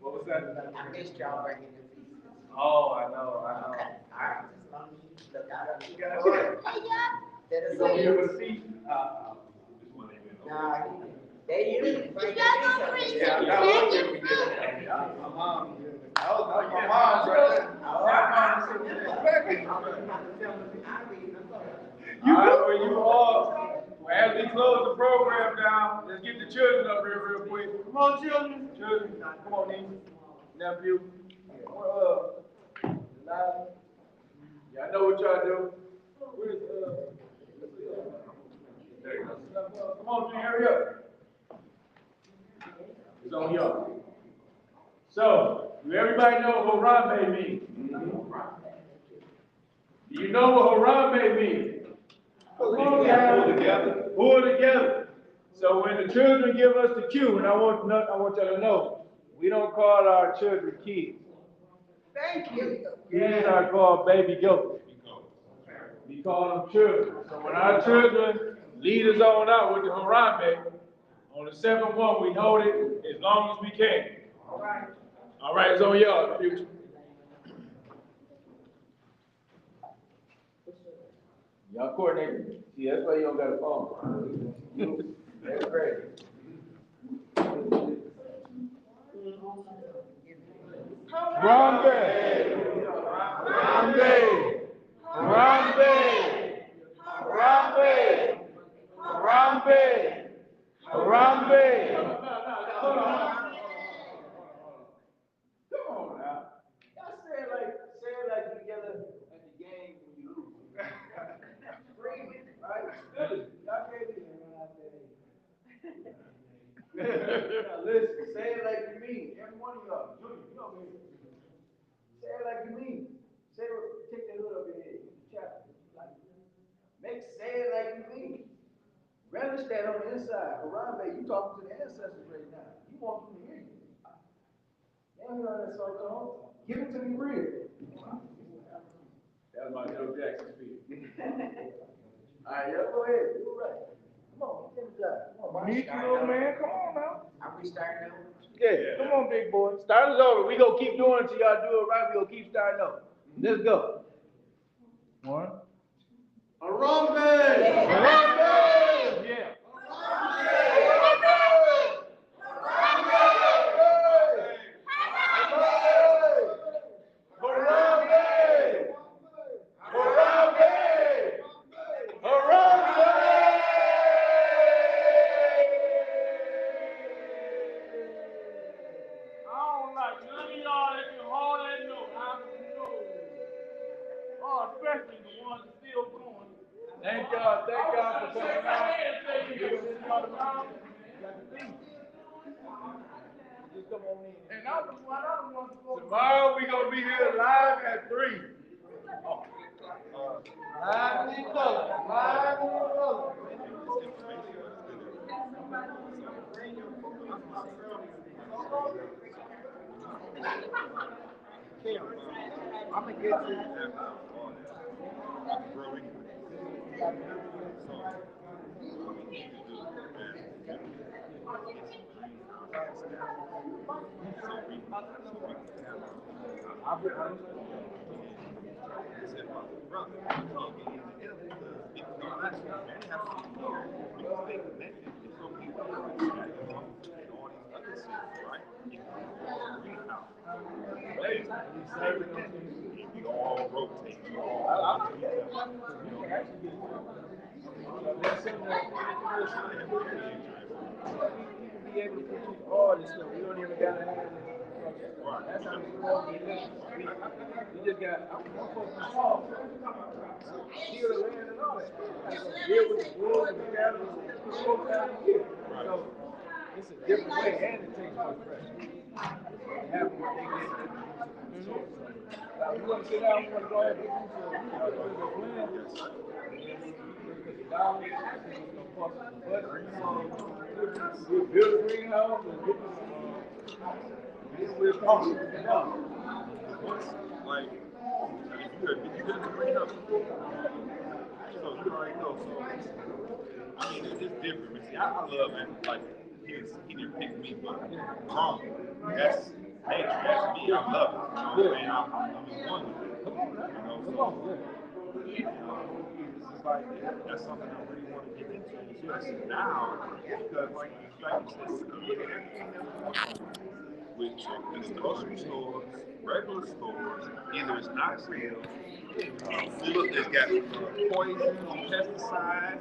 What was that? I missed y'all bringing the feast. Oh, I know. All right, as long as you look out of You the got it. Better You gonna be say. able to see? Nah, they usually bring the feast. Yeah, that was what we did. My mom. That was my mom's All right, well, you all, as we close the program down, let's get the children up here real quick. Come on, children. Children, come on, niece, nephew. Y'all know what y'all do. Where's, there you go. Come on, man, hurry up. It's on y'all. So, do everybody know what Harambe means? Do you know what Harambe means? Pull together. Pull together. So when the children give us the cue, and I want y'all to know, we don't call our children kids. Thank you. Kids are called baby goats. We call them children. So when our children lead us on out with the Harambe, on the 7th one, we hold it as long as we can. All right, it's on y'all, future. Y'all coordinated. See, that's why you don't got a phone. That's great. Harambe! Harambe! Harambe! Harambe! Harambe! Harambe! Hold on. Come on now. Y'all say it like you together at the game when you lose. Right? Y'all can't do that. Now listen, say it like you mean. Every one of y'all. Junior, you know me. Say it like you mean. Say it, take that hood up your head. Chapter. Say it like you mean. Relish that on the inside. Harambe, you talking to the ancestors right now. You want them to hear you. Give it to me real. That's my Joe Jackson speech. All right, y'all go ahead. Do it right. Come on, get inside. Come on, me too, man. Come on now. Are we starting over? Yeah, come on, big boy. Start us over. We gonna keep doing it till y'all do it right. We gonna keep starting over. Let's go. One. Harambe! Harambe! Yeah. Thank y'all for coming out. Tomorrow we gonna be here live at 3. Live in color. Live in color. I'm gonna get to you all rotate. Be able to produce all this stuff. We don't even gotta have it. That's how we all get it. We just got, I'm supposed to solve. Heal the land and all that. Like, deal with the wood and the cattle. It's 4 times a year. So it's a different way and it takes more pressure. Have what they get. We want to sit down, we want to go ahead and produce a plan. We'll build a greenhouse and get we're talking. Like, if you could bring up, so you already know. So, I mean, it's different. But see, I love it. Like, he didn't pick me, but that's nature. That's me. I love it. You know what I mean? I'm in one with it. You know, so it's like, that's something I really want to get into. Just now, because, like you said, everything that we which is grocery stores, regular stores, either it's not real, it's got poison, pesticides.